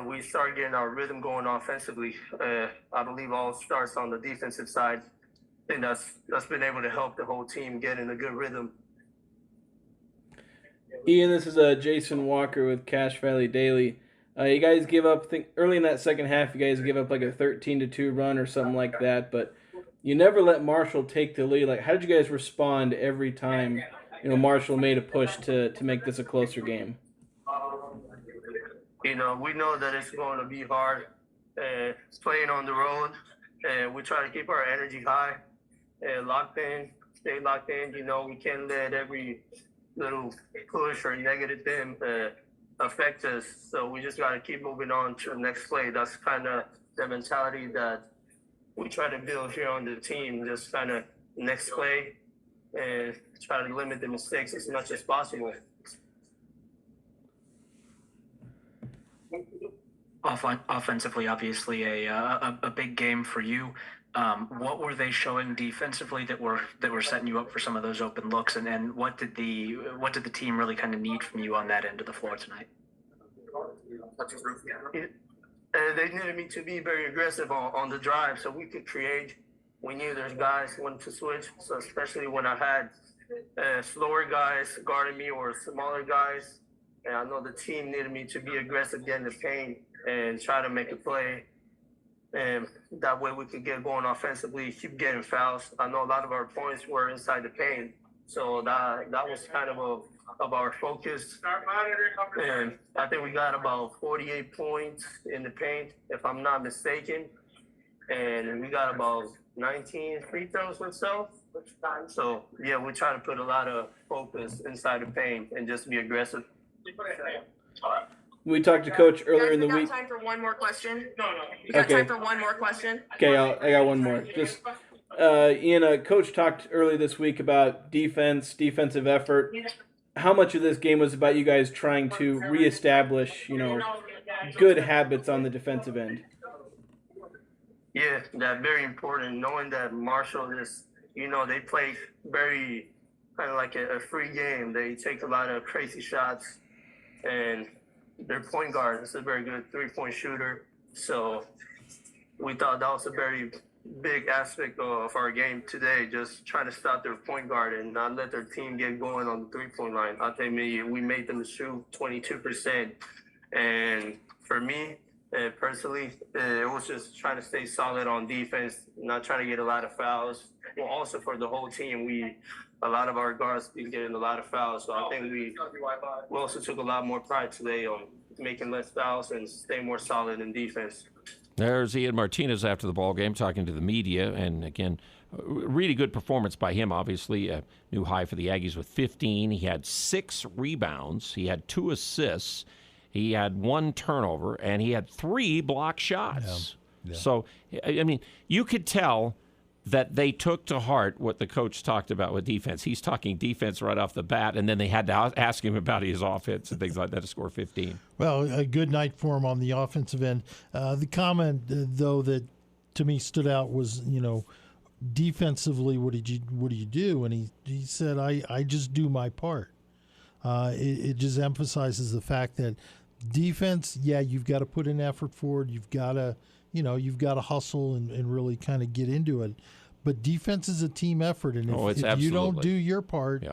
we start getting our rhythm going offensively. I believe all starts on the defensive side. I think that's been able to help the whole team get in a good rhythm. Ian, this is Jason Walker with Cache Valley Daily. You guys give up, I think early in that second half, you guys give up like a 13-2 run or something like that, but you never let Marshall take the lead. Like, how did you guys respond every time Marshall made a push to make this a closer game? We know that it's going to be hard playing on the road, and we try to keep our energy high and stay locked in. We can't let every little push or negative thing affect us. So we just got to keep moving on to the next play. That's kind of the mentality that we try to build here on the team, just kind of next play and try to limit the mistakes as much as possible. Offensively, obviously a big game for you. What were they showing defensively that were setting you up for some of those open looks, and what did the team really kind of need from you on that end of the floor tonight? They needed me to be very aggressive on the drive so we could create. We knew there's guys wanting to switch, so especially when I had slower guys guarding me or smaller guys. And I know the team needed me to be aggressive, get in the paint, and try to make a play. And that way we could get going offensively, keep getting fouls. I know a lot of our points were inside the paint, so that was kind of our focus. And I think we got about 48 points in the paint, if I'm not mistaken. And we got about 19 free throws or so. So, yeah, we try to put a lot of focus inside the paint and just be aggressive. We talked to Coach earlier in the week. Got time for one more question? No. You got time for one more question? Okay, I got one more. Just Ian, Coach talked earlier this week about defensive effort. How much of this game was about you guys trying to reestablish, good habits on the defensive end? Yeah, that's very important. Knowing that Marshall is, they play very kind of like a free game. They take a lot of crazy shots, and their point guard is a very good three-point shooter. So we thought that was a very big aspect of our game today, just trying to stop their point guard and not let their team get going on the three-point line. I think we made them shoot 22%. And for me, personally, it was just trying to stay solid on defense, not trying to get a lot of fouls. Well, also for the whole team, a lot of our guards been getting a lot of fouls. So I think we also took a lot more pride today on making less fouls and stay more solid in defense. There's Ian Martinez after the ball game talking to the media, and again, really good performance by him, obviously. A new high for the Aggies with 15. He had 6 rebounds. He had 2 assists. He had 1 turnover, and he had 3 block shots. Yeah. So, I mean, you could tell that they took to heart what the coach talked about with defense. He's talking defense right off the bat, and then they had to ask him about his offense and things like that to score 15. Well, a good night for him on the offensive end. The comment, though, that to me stood out was, defensively, what do you do? And he said, I just do my part. It just emphasizes the fact that defense, you've got to put in effort forward. You've got to hustle and really kind of get into it. But defense is a team effort, and if you don't do your part,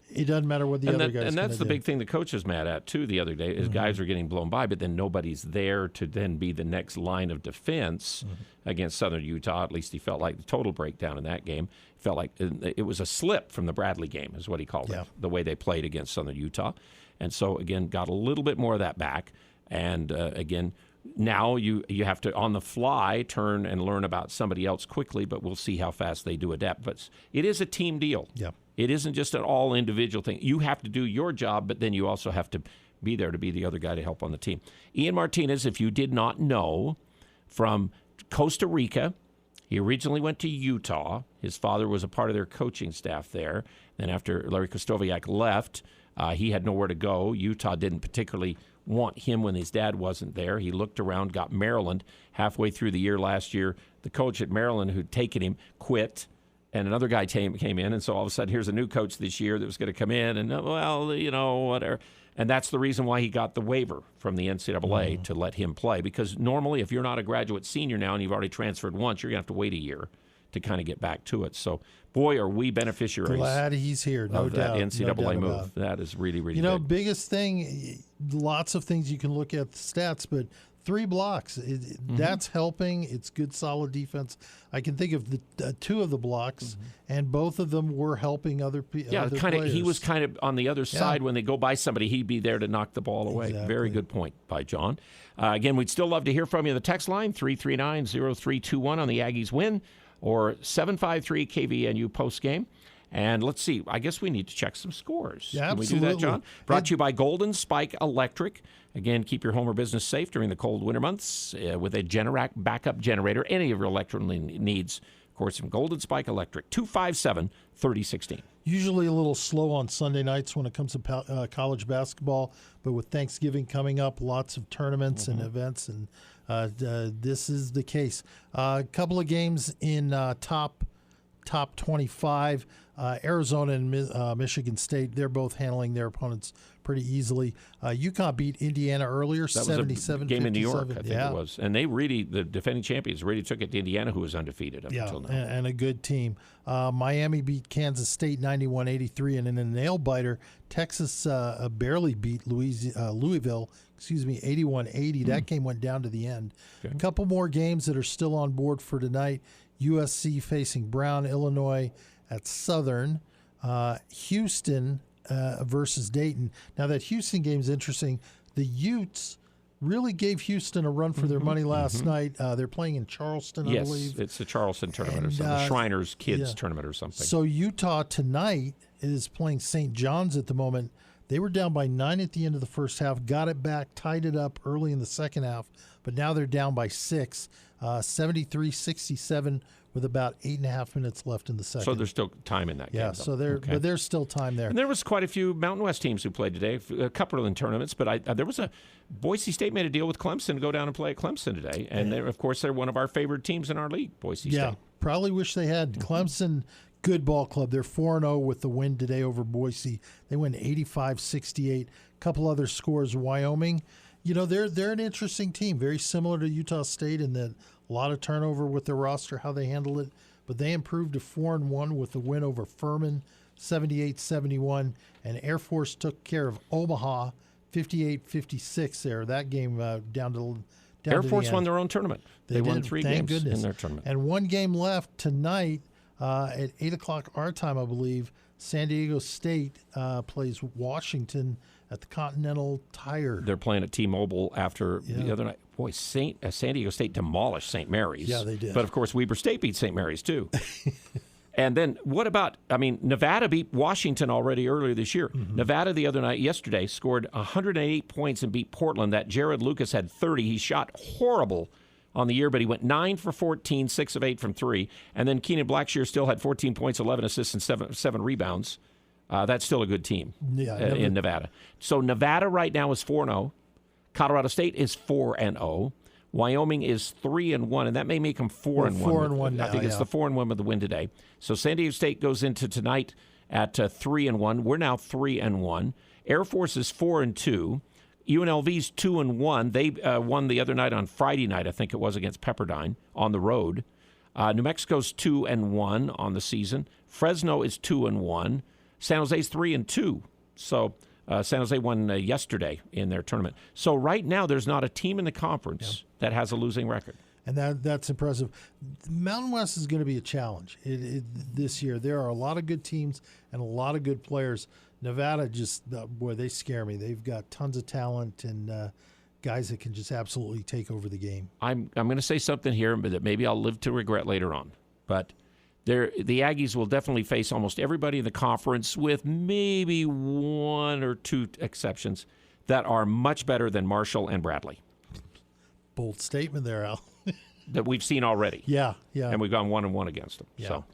it doesn't matter what the other guys do. And that's the big thing the coach is mad at, too, the other day, is guys are getting blown by, but then nobody's there to then be the next line of defense against Southern Utah. At least he felt like the total breakdown in that game. Felt like it was a slip from the Bradley game, is what he called it, the way they played against Southern Utah. And so, again, got a little bit more of that back. And, again, now you have to, on the fly, turn and learn about somebody else quickly, but we'll see how fast they do adapt. But it is a team deal. Yeah. It isn't just an all-individual thing. You have to do your job, but then you also have to be there to be the other guy to help on the team. Ian Martinez, if you did not know, from Costa Rica. He originally went to Utah. His father was a part of their coaching staff there. Then after Larry Kostoviak left, he had nowhere to go. Utah didn't particularly want him when his dad wasn't there. He looked around, got Maryland. Halfway through the year last year, the coach at Maryland who'd taken him quit, and another guy came in. And so all of a sudden, here's a new coach this year that was going to come in, and, whatever. And that's the reason why he got the waiver from the NCAA to let him play. Because normally, if you're not a graduate senior now and you've already transferred once, you're going to have to wait a year to kind of get back to it. So, boy, are we beneficiaries. Glad he's here, no doubt. That NCAA no doubt move. That is really, really big. Biggest thing, lots of things you can look at the stats, but 3 blocks, that's helping. It's good, solid defense. I can think of the 2 of the blocks, and both of them were helping other people. Yeah, he was kind of on the other side. When they go by somebody, he'd be there to knock the ball away. Exactly. Very good point by John. Again, we'd still love to hear from you. The text line, 339-0321 on the Aggies win, or 753-KVNU postgame. And let's see, I guess we need to check some scores. Yeah, Can absolutely. we do that, John? Brought to you by Golden Spike Electric. Again, keep your home or business safe during the cold winter months with a Generac backup generator. Any of your electrical needs, of course, from Golden Spike Electric, 257-3016. Usually a little slow on Sunday nights when it comes to college basketball, but with Thanksgiving coming up, lots of tournaments and events, and this is the case. A couple of games in top 25. Arizona and Michigan State, they're both handling their opponents pretty easily. UConn beat Indiana earlier, 77-57. A game in New York, I think it was. And they really, the defending champions, really took it to Indiana, who was undefeated up until now. And a good team. Miami beat Kansas State 91-83, and in a nail-biter, Texas barely beat Louisville, 81-80. That game went down to the end. Okay. A couple more games that are still on board for tonight. USC facing Brown, Illinois at Southern. Houston versus Dayton. Now, that Houston game is interesting. The Utes really gave Houston a run for their money last night. They're playing in Charleston, I believe. Yes, it's the Charleston tournament or something, the Shriners Kids tournament or something. So Utah tonight is playing St. John's at the moment. They were down by 9 at the end of the first half, got it back, tied it up early in the second half, but now they're down by 6, 73-67 with about 8.5 minutes left in the second. So there's still time in that game. Yeah, so but there's still time there. And there was quite a few Mountain West teams who played today, a couple of tournaments, but there was Boise State made a deal with Clemson to go down and play at Clemson today, and of course they're one of our favorite teams in our league, Boise State. Yeah, probably wish they had. Clemson, good ball club. They're 4-0 with the win today over Boise. They win 85-68. A couple other scores. Wyoming, they're an interesting team, very similar to Utah State in that a lot of turnover with their roster, how they handle it. But they improved to 4-1 with the win over Furman, 78-71. And Air Force took care of Omaha, 58-56 there. That game down to Air Force won their own tournament. They won 3 games in their tournament. And one game left tonight at 8 o'clock our time, I believe. San Diego State plays Washington at the Continental Tire. They're playing at T-Mobile after the other night. Boy, San Diego State demolished St. Mary's. Yeah, they did. But, of course, Weber State beat St. Mary's, too. And then what about, Nevada beat Washington already earlier this year. Mm-hmm. Nevada yesterday, scored 108 points and beat Portland. That Jared Lucas had 30. He shot horrible on the year, but he went 9 for 14, 6 of 8 from 3. And then Keenan Blackshear still had 14 points, 11 assists, and 7 rebounds. That's still a good team in Nevada. So Nevada right now is 4-0. Colorado State is 4-0. Wyoming is 3-1, and that may make them 4-1. 4-1 now, I think it's the 4-1 with the win today. So San Diego State goes into tonight at 3-1. We're now 3-1. Air Force is 4-2. UNLV's 2-1. They won the other night on Friday night, I think it was, against Pepperdine on the road. New Mexico's 2-1 on the season. Fresno is 2-1. San Jose's 3-2. So San Jose won yesterday in their tournament. So right now there's not a team in the conference that has a losing record. And that's impressive. Mountain West is going to be a challenge this year. There are a lot of good teams and a lot of good players. Nevada they scare me. They've got tons of talent and guys that can just absolutely take over the game. I'm going to say something here that maybe I'll live to regret later on. But the Aggies will definitely face almost everybody in the conference, with maybe 1 or 2 exceptions, that are much better than Marshall and Bradley. Bold statement there, Al. That we've seen already. Yeah. And we've gone 1-1 against them. Yeah. So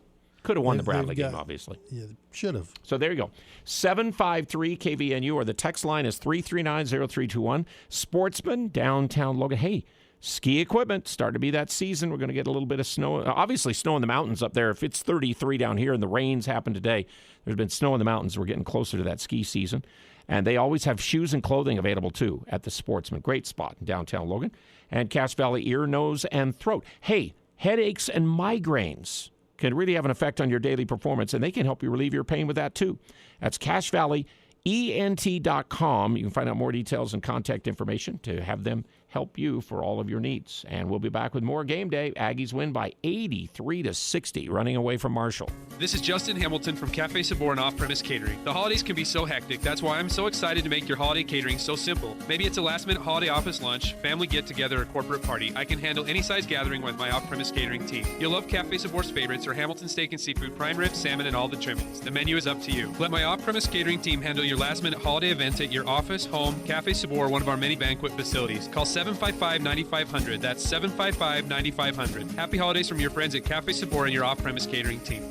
could have won the Bradley game, obviously. Yeah, should have. So there you go. 753 KVNU, or the text line is 339-0321. Sportsman, downtown Logan. Hey, ski equipment, starting to be that season. We're going to get a little bit of snow. Obviously, snow in the mountains up there. If it's 33 down here and the rains happen today, there's been snow in the mountains. We're getting closer to that ski season. And they always have shoes and clothing available, too, at the Sportsman. Great spot in downtown Logan. And Cache Valley Ear, Nose, and Throat. Hey, headaches and migraines can really have an effect on your daily performance, and they can help you relieve your pain with that, too. That's Cache Valley ENT.com. You can find out more details and contact information to have them help you for all of your needs. And we'll be back with more Game Day. Aggies win by 83-60, running away from Marshall. This is Justin Hamilton from Cafe Sabor and Off-Premise Catering. The holidays can be so hectic. That's why I'm so excited to make your holiday catering so simple. Maybe it's a last-minute holiday office lunch, family get-together, or corporate party. I can handle any size gathering with my off-premise catering team. You'll love Cafe Sabor's favorites are Hamilton steak and seafood, prime rib, salmon, and all the trimmings. The menu is up to you. Let my off-premise catering team handle your last-minute holiday event at your office, home, Cafe Sabor, or one of our many banquet facilities. Call 755-9500. That's 755-9500. Happy holidays from your friends at Cafe Sabor and your off-premise catering team.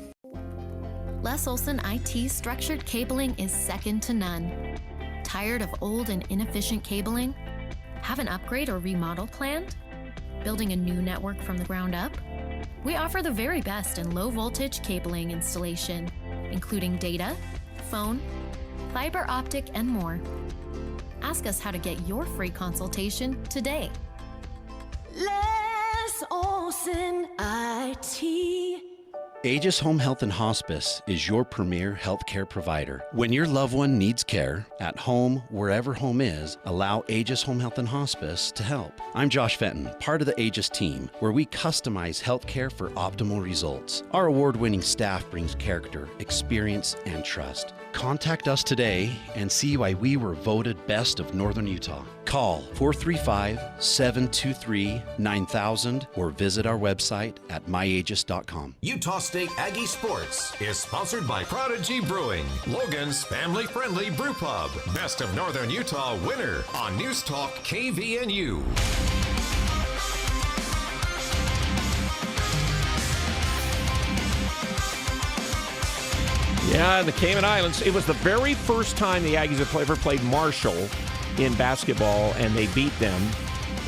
Les Olson IT's structured cabling is second to none. Tired of old and inefficient cabling? Have an upgrade or remodel planned? Building a new network from the ground up? We offer the very best in low voltage cabling installation. including data, phone, fiber optic, and more. Ask us how to get your free consultation today. Les Olson IT. Agis Home Health and Hospice is your premier healthcare provider. When your loved one needs care, at home, wherever home is, allow Agis Home Health and Hospice to help. I'm Josh Fenton, part of the Agis team, where we customize healthcare for optimal results. Our award-winning staff brings character, experience, and trust. Contact us today and see why we were voted Best of Northern Utah. Call 435-723-9000 or visit our website at myagis.com. Utah State Aggie Sports is sponsored by Prodigy Brewing, Logan's family-friendly brew pub. Best of Northern Utah winner on News Talk KVNU. Yeah, the Cayman Islands. It was the very first time the Aggies have ever played Marshall in basketball, and they beat them.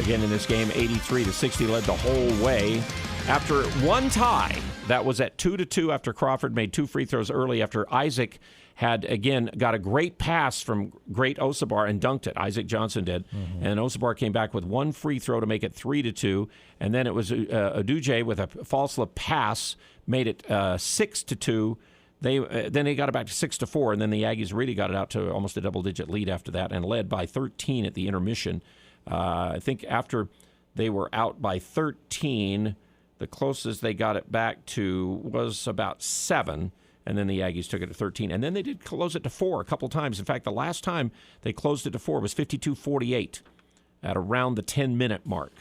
Again, in this game, 83-60, led the whole way. After one tie, that was at 2-2 after Crawford made 2 free throws early after Isaac had, again, got a great pass from Great Osobor and dunked it. Isaac Johnson did. Mm-hmm. And Osobor came back with 1 free throw to make it 3-2. And then it was Aduje with a false slip pass, made it 6-2. Then they got it back to 6-4, and then the Aggies really got it out to almost a double-digit lead after that and led by 13 at the intermission. I think after they were out by 13, the closest they got it back to was about 7, and then the Aggies took it to 13. And then they did close it to 4 a couple times. In fact, the last time they closed it to 4 was 52-48 at around the 10-minute mark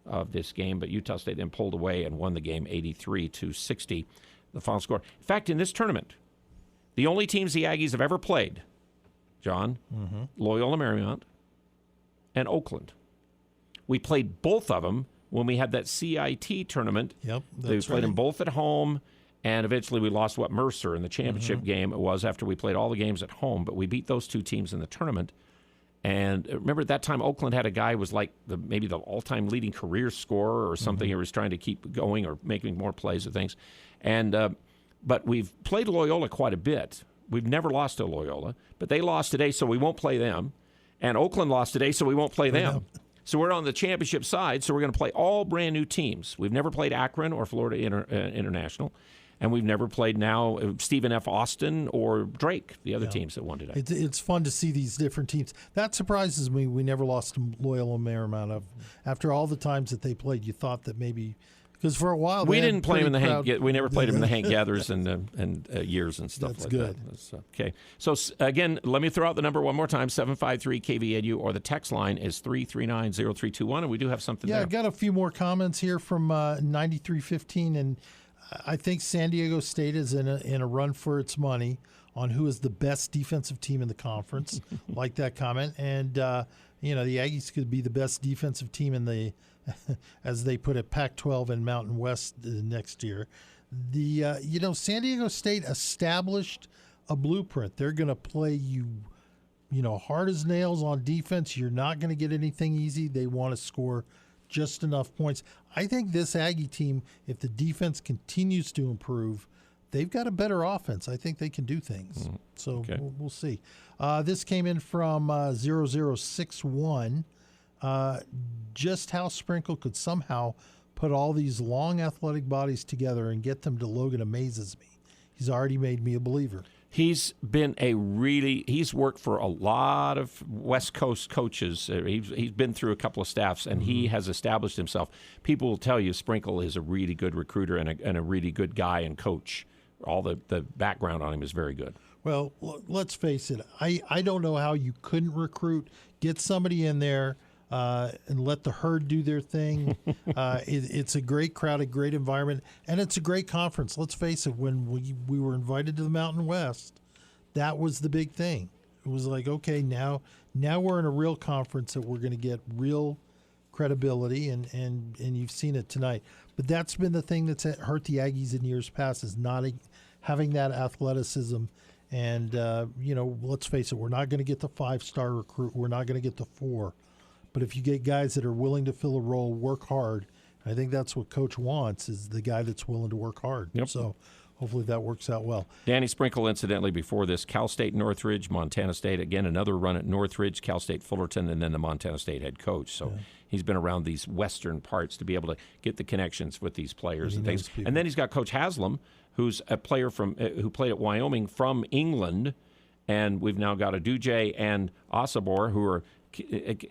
of this game. But Utah State then pulled away and won the game 83-60. The final score. In fact, in this tournament, the only teams the Aggies have ever played, John, Loyola Marymount and Oakland. We played both of them when we had that CIT tournament. Yep, we played them both at home, and eventually we lost Mercer in the championship game. It was after we played all the games at home, but we beat those 2 teams in the tournament. And remember at that time, Oakland had a guy who was like maybe the all-time leading career scorer or something. He was trying to keep going or making more plays and things. And but we've played Loyola quite a bit. We've never lost to Loyola, but they lost today, so we won't play them. And Oakland lost today, so we won't play them. So we're on the championship side, so we're going to play all brand-new teams. We've never played Akron or Florida International. And we've never played now Stephen F. Austin or Drake, the other teams that won today. It's fun to see these different teams. That surprises me. We never lost to Loyola Marymount. After all the times that they played, you thought that maybe because for a while we didn't play them in the Hank. We never played them in the Hank Gathers and years and stuff That's like good. that. That's good. Okay. So again, let me throw out the number one more time: 753-KVNU, or the text line is 339-0321, and we do have something. Yeah, there. I got a few more comments here from 9315 and. I think San Diego State is in a run for its money on who is the best defensive team in the conference. Like that comment. And, the Aggies could be the best defensive team in the, as they put it, Pac-12 and Mountain West next year. San Diego State established a blueprint. They're going to play you hard as nails on defense. You're not going to get anything easy. They want to score just enough points. I think this Aggie team, if the defense continues to improve, they've got a better offense. I think they can do things. So we'll see. This came in from 0061. Just how Sprinkle could somehow put all these long athletic bodies together and get them to Logan amazes me. He's already made me a believer. He's been he's worked for a lot of West Coast coaches. He's been through a couple of staffs, and he has established himself. People will tell you Sprinkle is a really good recruiter and a really good guy and coach. All the background on him is very good. Well, let's face it. I don't know how you couldn't recruit, get somebody in there, and let the herd do their thing. It's a great crowd, a great environment, and it's a great conference. Let's face it, when we were invited to the Mountain West, that was the big thing. It was like, okay, now we're in a real conference that we're going to get real credibility, and you've seen it tonight. But that's been the thing that's hurt the Aggies in years past, is not having that athleticism. And, let's face it, we're not going to get the 5-star recruit. We're not going to get the 4. But if you get guys that are willing to fill a role, work hard, I think that's what Coach wants, is the guy that's willing to work hard. Yep. So hopefully that works out well. Danny Sprinkle, incidentally, before this, Cal State Northridge, Montana State, again, another run at Northridge, Cal State Fullerton, and then the Montana State head coach. So he's been around these western parts to be able to get the connections with these players and things. And then he's got Coach Haslam, who's a player from who played at Wyoming from England, and we've now got Aduje and Osobor, who are,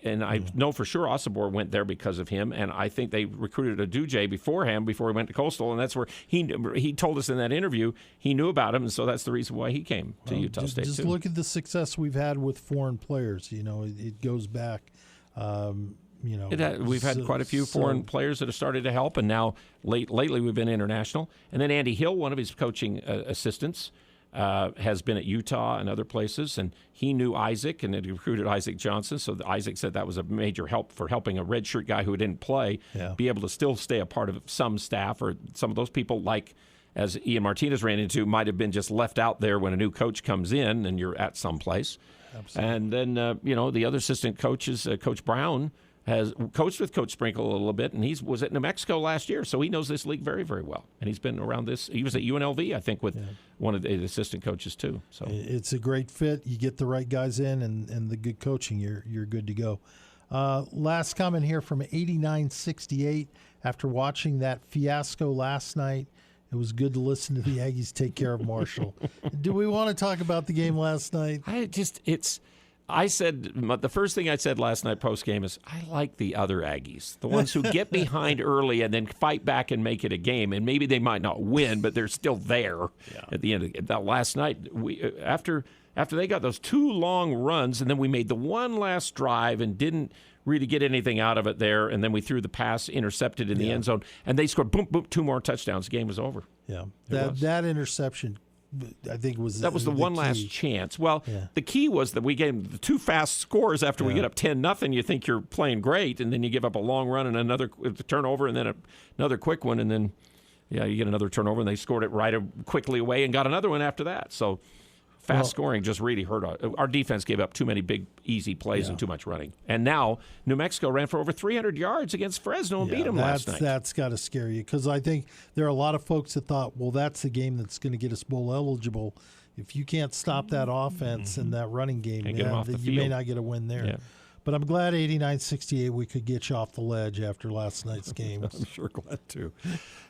and I know for sure Osobor went there because of him, and I think they recruited Aduje beforehand, before he went to Coastal, and that's where he told us in that interview he knew about him, and so that's the reason why he came to Utah State. Just look at the success we've had with foreign players. It goes back. We've had quite a few foreign players that have started to help, and now lately we've been international. And then Andy Hill, one of his coaching assistants, has been at Utah and other places, and he knew Isaac and had recruited Isaac Johnson. So Isaac said that was a major help for helping a redshirt guy who didn't play be able to still stay a part of some staff, or some of those people, like as Ian Martinez ran into, might have been just left out there when a new coach comes in and you're at some place. Absolutely. And then the other assistant coaches, Coach Brown, has coached with Coach Sprinkle a little bit, and he was at New Mexico last year, so he knows this league very, very well. And he's been around this. He was at UNLV, I think, with one of the assistant coaches too. So it's a great fit. You get the right guys in, and the good coaching, you're good to go. Last comment here from 8968. After watching that fiasco last night, it was good to listen to the Aggies take care of Marshall. Do we want to talk about the game last night? I said, the first thing I said last night post-game is, I like the other Aggies, the ones who get behind early and then fight back and make it a game. And maybe they might not win, but they're still there at the end of it. Last night, after they got those two long runs, and then we made the one last drive and didn't really get anything out of it there, and then we threw the pass intercepted in the end zone, and they scored, boom, boom, two more touchdowns. The game was over. Yeah, that interception, I think that was the one last chance. Well, the key was that we gave the two fast scores after we get up 10-0. You think you're playing great, and then you give up a long run and another turnover, and then another quick one, and then you get another turnover, and they scored it right quickly away and got another one after that. So fast scoring just really hurt our defense. Gave up too many big, easy plays and too much running. And now New Mexico ran for over 300 yards against Fresno and beat them last night. That's got to scare you, because I think there are a lot of folks that thought, well, that's the game that's going to get us bowl eligible. If you can't stop that offense and that running game, you may not get a win there. Yeah. But I'm glad 89-68 we could get you off the ledge after last night's game. I'm sure glad too.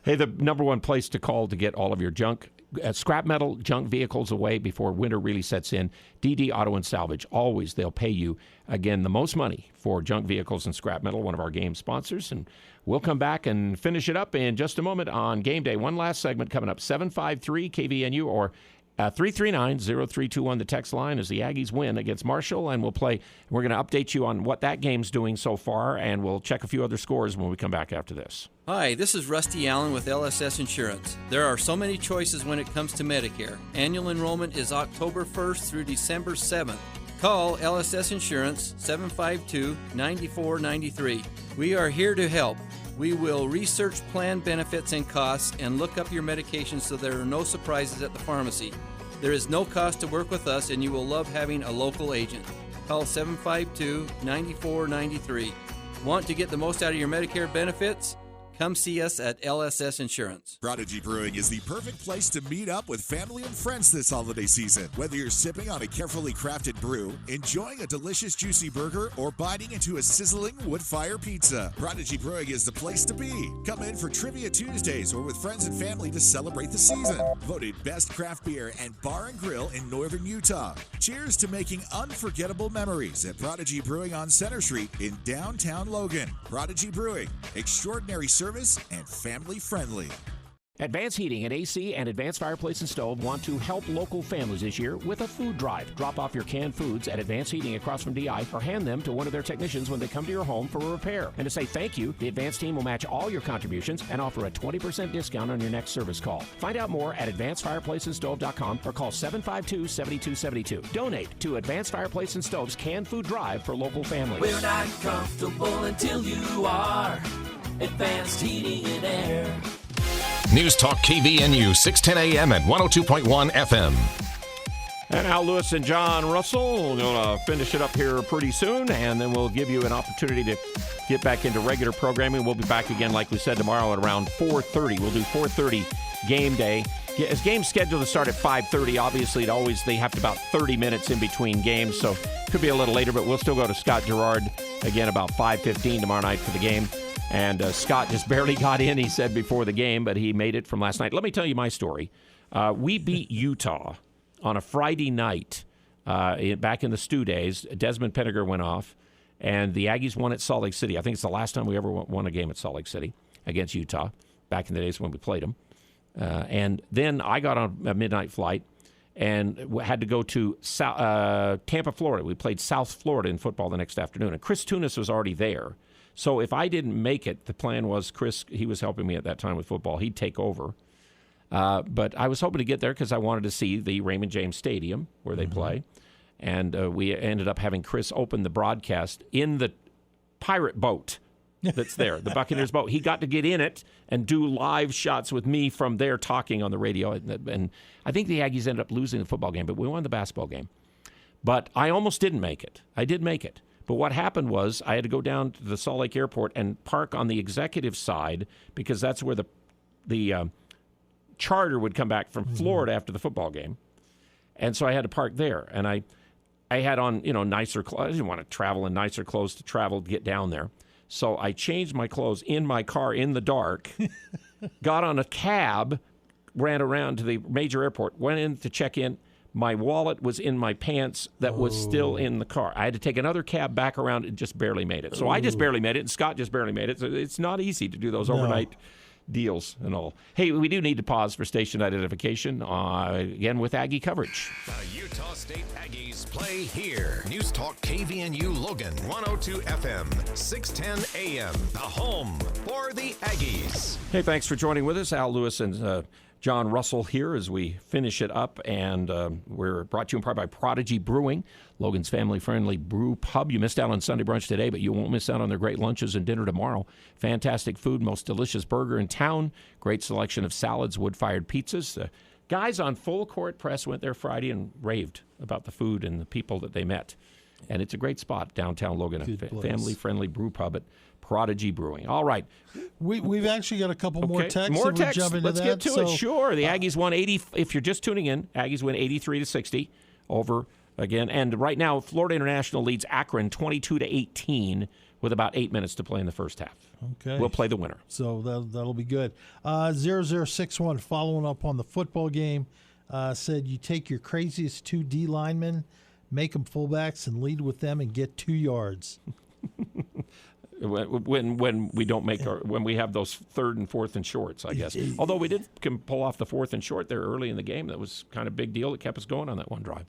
Hey, the number one place to call to get all of your junk, scrap metal, junk vehicles away before winter really sets in, DD Auto and Salvage. Always they'll pay you, again, the most money for junk vehicles and scrap metal, one of our game sponsors. And we'll come back and finish it up in just a moment on Game Day. One last segment coming up, 753 KVNU or 339-0321, the text line, as the Aggies win against Marshall, and we'll play. We're going to update you on what that game's doing so far, and we'll check a few other scores when we come back after this. Hi, this is Rusty Allen with LSS Insurance. There are so many choices when it comes to Medicare. Annual enrollment is October 1st through December 7th. Call LSS Insurance 752-9493. We are here to help. We will research plan benefits and costs and look up your medications so there are no surprises at the pharmacy. There is no cost to work with us, and you will love having a local agent. Call 752-9493. Want to get the most out of your Medicare benefits? Come see us at LSS Insurance. Prodigy Brewing is the perfect place to meet up with family and friends this holiday season. Whether you're sipping on a carefully crafted brew, enjoying a delicious juicy burger, or biting into a sizzling wood fire pizza, Prodigy Brewing is the place to be. Come in for Trivia Tuesdays or with friends and family to celebrate the season. Voted best craft beer and bar and grill in northern Utah. Cheers to making unforgettable memories at Prodigy Brewing on Center Street in downtown Logan. Prodigy Brewing, extraordinary service and family friendly. Advanced Heating and AC and Advanced Fireplace and Stove want to help local families this year with a food drive. Drop off your canned foods at Advanced Heating across from DI or hand them to one of their technicians when they come to your home for a repair. And to say thank you, the Advanced team will match all your contributions and offer a 20% discount on your next service call. Find out more at AdvancedFireplaceandStove.com or call 752-7272. Donate to Advanced Fireplace and Stove's canned food drive for local families. We're not comfortable until you are. Advanced Heating and Air. News Talk KVNU, 610 AM and 102.1 FM. And Al Lewis and John Russell, we're going to finish it up here pretty soon, and then we'll give you an opportunity to get back into regular programming. We'll be back again, like we said, tomorrow at around 4:30. We'll do 4:30 Game Day. Yeah, as games scheduled to start at 5:30, obviously they have about 30 minutes in between games, so could be a little later, but we'll still go to Scott Gerard again about 5:15 tomorrow night for the game. And Scott just barely got in, he said, before the game, but he made it from last night. Let me tell you my story. We beat Utah on a Friday night back in the Stew days. Desmond Penninger went off, and the Aggies won at Salt Lake City. I think it's the last time we ever won a game at Salt Lake City against Utah, back in the days when we played them. And then I got on a midnight flight and had to go to Tampa, Florida. We played South Florida in football the next afternoon, and Chris Tunis was already there. So if I didn't make it, the plan was Chris, he was helping me at that time with football, he'd take over. But I was hoping to get there because I wanted to see the Raymond James Stadium where they play. And we ended up having Chris open the broadcast in the pirate boat that's there, the Buccaneers boat. He got to get in it and do live shots with me from there talking on the radio. And I think the Aggies ended up losing the football game, but we won the basketball game. But I almost didn't make it. I did make it. But what happened was I had to go down to the Salt Lake airport and park on the executive side because that's where the charter would come back from Florida after the football game. And so I had to park there. And I had on, nicer clothes. I didn't want to travel in nicer clothes to get down there. So I changed my clothes in my car in the dark, got on a cab, ran around to the major airport, went in to check in. My wallet was in my pants that was still in the car. I had to take another cab back around and just barely made it. So I just barely made it, and Scott just barely made it. So it's not easy to do those overnight deals and all. Hey, we do need to pause for station identification, again with Aggie coverage. The Utah State Aggies play here. News Talk KVNU Logan, 102 FM, 610 AM. The home for the Aggies. Hey, thanks for joining with us. Al Lewis and John Russell here as we finish it up, and we're brought to you in part by Prodigy Brewing, Logan's family-friendly brew pub. You missed out on Sunday brunch today, but you won't miss out on their great lunches and dinner tomorrow. Fantastic food, most delicious burger in town, great selection of salads, wood-fired pizzas. The guys on Full Court Press went there Friday and raved about the food and the people that they met. And it's a great spot, downtown Logan, a family-friendly brew pub at Prodigy Brewing. All right. We've actually got a couple more texts. More texts. Jump into Let's that. get to it. Sure. The Aggies won 80. If you're just tuning in, Aggies win 83-60 over again. And right now, Florida International leads Akron 22-18 with about 8 minutes to play in the first half. Okay. We'll play the winner. So that'll be good. 0061, following up on the football game, said you take your craziest 2 D linemen, make them fullbacks, and lead with them and get 2 yards. When we don't make when we have those 3rd and 4th and shorts, I guess. Although we did pull off the 4th and short there early in the game, that was kind of a big deal. It kept us going on that one drive.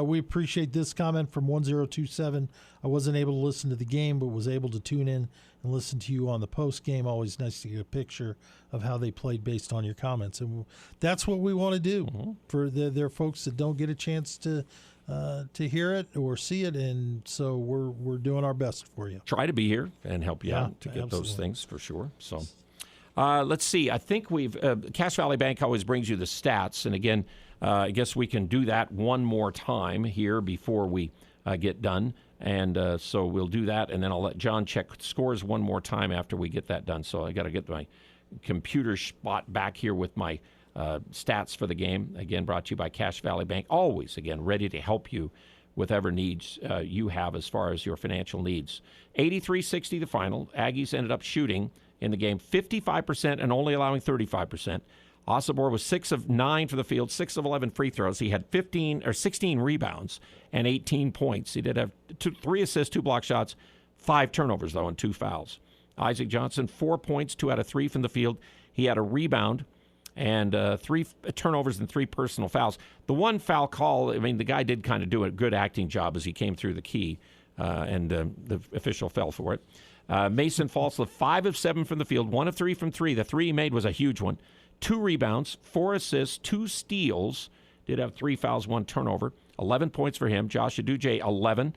We appreciate this comment from 1027. I wasn't able to listen to the game, but was able to tune in and listen to you on the post game. Always nice to get a picture of how they played based on your comments, and that's what we want to do for their folks that don't get a chance to hear it or see it, and so we're doing our best for you. Try to be here and help you out to get those things for sure. So let's see. I think we've Cache Valley Bank always brings you the stats, and again, I guess we can do that one more time here before we get done, and so we'll do that, and then I'll let John check scores one more time after we get that done. So I got to get my computer spot back here with my stats for the game. Again, brought to you by Cache Valley Bank. Always, again, ready to help you with whatever needs you have as far as your financial needs. 83-60 the final. Aggies ended up shooting in the game 55% and only allowing 35%. Osobor was 6 of 9 for the field, 6 of 11 free throws. He had 16 rebounds and 18 points. He did have 3 assists, 2 block shots, 5 turnovers, though, and 2 fouls. Isaac Johnson, 4 points, 2 out of 3 from the field. He had a rebound and 3 turnovers and 3 personal fouls. The one foul call, I mean, the guy did kind of do a good acting job as he came through the key, and the official fell for it. Mason Falslev, 5 of 7 from the field, 1 of 3 from 3. The 3 he made was a huge one. 2 rebounds, 4 assists, 2 steals. Did have 3 fouls, 1 turnover. 11 points for him. Josh Aduje, 11.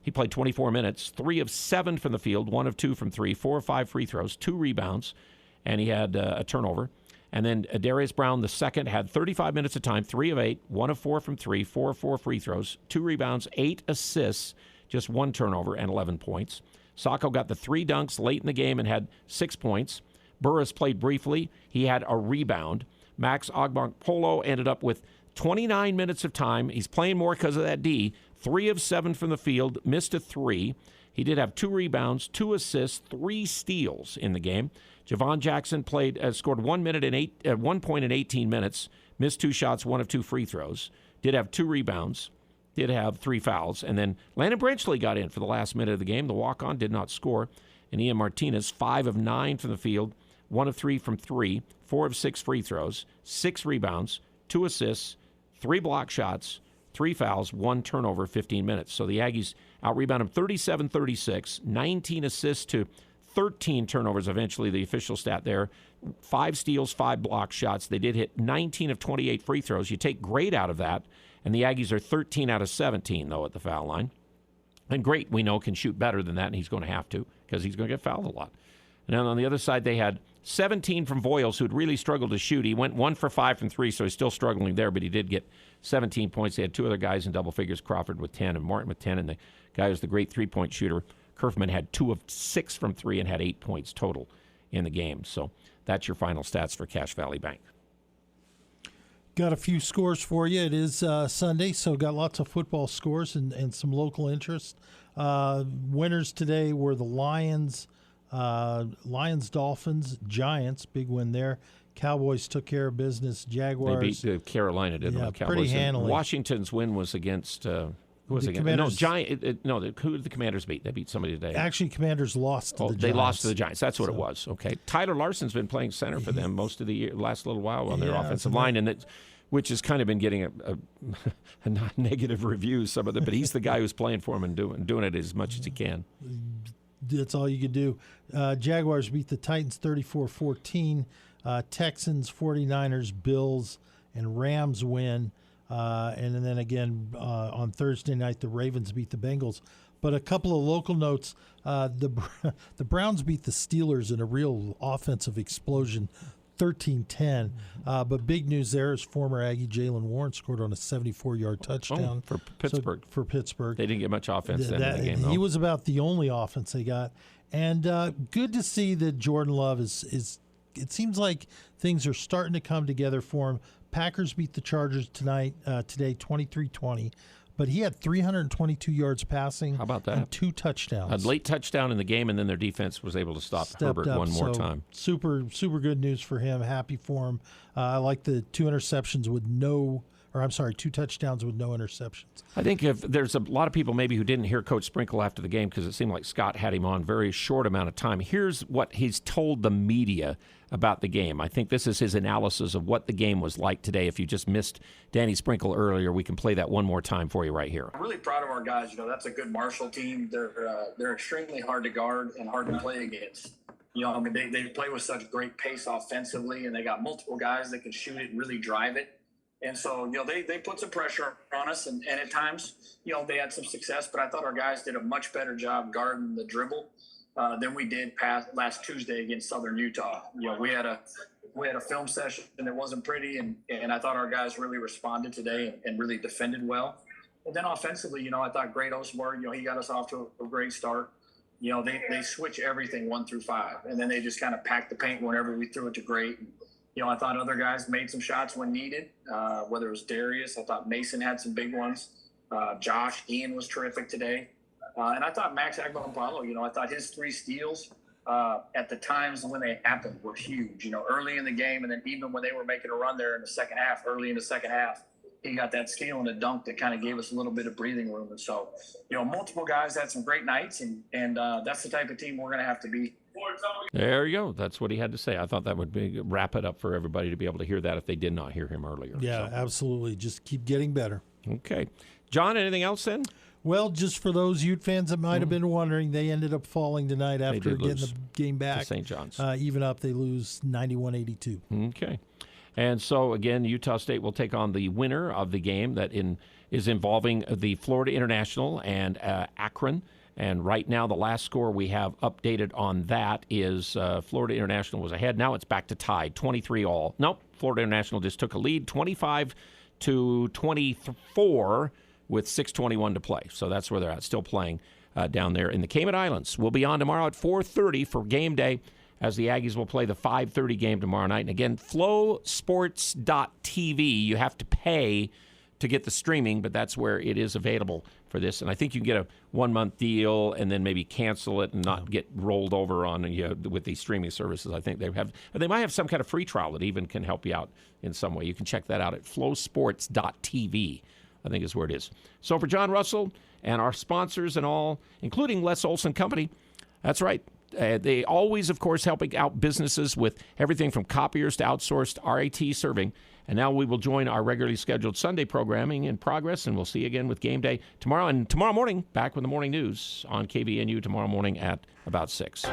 He played 24 minutes. 3 of 7 from the field, 1 of 2 from 3. 4 of 5 free throws, 2 rebounds, and he had a turnover. And then Darius Brown, the second, had 35 minutes of time, 3 of 8, 1 of 4 from 3, 4 of 4 free throws, 2 rebounds, 8 assists, just 1 turnover, and 11 points. Sacco got the 3 dunks late in the game and had 6 points. Burris played briefly. He had a rebound. Max Agbonkpolo ended up with 29 minutes of time. He's playing more because of that D. 3 of 7 from the field, missed a 3. He did have 2 rebounds, 2 assists, 3 steals in the game. Javon Jackson scored 1 point in 18 minutes, missed 2 shots, 1 of 2 free throws. Did have 2 rebounds, did have 3 fouls. And then Landon Brenchley got in for the last minute of the game. The walk-on did not score. And Ian Martinez, 5 of 9 from the field, 1 of 3 from 3, 4 of 6 free throws, 6 rebounds, 2 assists, 3 block shots, 3 fouls, 1 turnover, 15 minutes. So the Aggies out-rebounded 37-36, 19 assists to 13 turnovers, eventually the official stat there. 5 steals, 5 block shots. They did hit 19 of 28 free throws. You take Great out of that, and the Aggies are 13 out of 17, though, at the foul line. And Great, we know, can shoot better than that, and he's going to have to because he's going to get fouled a lot. And then on the other side, they had 17 from Voiles, who had really struggled to shoot. He went 1 for 5 from 3, so he's still struggling there, but he did get 17 points. They had 2 other guys in double figures, Crawford with 10 and Martin with 10, and the guy who's the great three-point shooter, Kerfman, had 2 of 6 from 3 and had 8 points total in the game. So that's your final stats for Cache Valley Bank. Got a few scores for you. It is Sunday, so got lots of football scores and some local interest. Winners today were the Lions, Dolphins, Giants, big win there. Cowboys took care of business. Jaguars. They beat Carolina, didn't they? Cowboys. Pretty handily. Washington's win was against who was it? No, who did the Commanders beat? They beat somebody today. Actually, Commanders lost to the Giants. They lost to the Giants. That's what it was. Okay. Tyler Larson's been playing center for them most of the year, last little while on their offensive line, and which has kind of been getting a negative reviews, some of them. But he's the guy who's playing for him and doing it as much as he can. That's all you could do. Jaguars beat the Titans 34-14. Texans, 49ers, Bills, and Rams win. And then again, on Thursday night, the Ravens beat the Bengals. But a couple of local notes. The Browns beat the Steelers in a real offensive explosion, 13-10. But big news there is former Aggie Jalen Warren scored on a 74-yard touchdown. For Pittsburgh. For Pittsburgh. They didn't get much offense in the game, though. He was about the only offense they got. And good to see that Jordan Love is it seems like things are starting to come together for him. Packers beat the Chargers today, 23-20. But he had 322 yards passing. How about that? And 2 touchdowns. A late touchdown in the game, and then their defense was able to stop Herbert one more time. Super good news for him. Happy for him. I like the 2 touchdowns with no interceptions. I think if there's a lot of people maybe who didn't hear Coach Sprinkle after the game because it seemed like Scott had him on very short amount of time. Here's what he's told the media about the game. I think this is his analysis of what the game was like today. If you just missed Danny Sprinkle earlier, we can play that one more time for you right here. I'm really proud of our guys. That's a good Marshall team. They're extremely hard to guard and hard to play against. They play with such great pace offensively, and they got multiple guys that can shoot it and really drive it. And so, they put some pressure on us, and at times, they had some success, but I thought our guys did a much better job guarding the dribble than we did last Tuesday against Southern Utah. We had a film session that wasn't pretty, and I thought our guys really responded today and really defended well. And then offensively, I thought Great Osobor, he got us off to a great start. They switch everything 1 through 5, and then they just kind of packed the paint whenever we threw it to Great. I thought other guys made some shots when needed, whether it was Darius. I thought Mason had some big ones. Josh, Ian was terrific today. And I thought Max Agbonkpolo, I thought his 3 steals at the times when they happened were huge, early in the game. And then even when they were making a run there in the second half, early in the second half, he got that steal and a dunk that kind of gave us a little bit of breathing room. And so, multiple guys had some great nights, and that's the type of team we're going to have to be. There you go. That's what he had to say. I thought that would wrap it up for everybody to be able to hear that if they did not hear him earlier. Yeah, absolutely. Just keep getting better. Okay. John, anything else then? Well, just for those Ute fans that might have been wondering, they ended up falling tonight after getting the game back. To St. John's. Even up, they lose 91-82. Okay. And so, again, Utah State will take on the winner of the game that is involving the Florida International and Akron. And right now, the last score we have updated on that is Florida International was ahead. Now it's back to tied, 23-all. Nope, Florida International just took a lead, 25-24 with 6:21 to play. So that's where they're at, still playing down there in the Cayman Islands. We'll be on tomorrow at 4:30 for game day. as the Aggies will play the 5:30 game tomorrow night. And again, flowsports.tv. You have to pay to get the streaming, but that's where it is available for this. And I think you can get a 1-month deal and then maybe cancel it and not get rolled over on with these streaming services. I think they might have some kind of free trial that even can help you out in some way. You can check that out at flowsports.tv, I think is where it is. So for John Russell and our sponsors and all, including Les Olson Company, that's right. They always, of course, helping out businesses with everything from copiers to outsourced RAT serving. And now we will join our regularly scheduled Sunday programming in progress, and we'll see you again with Game Day tomorrow. And tomorrow morning, back with the morning news on KVNU tomorrow morning at about 6.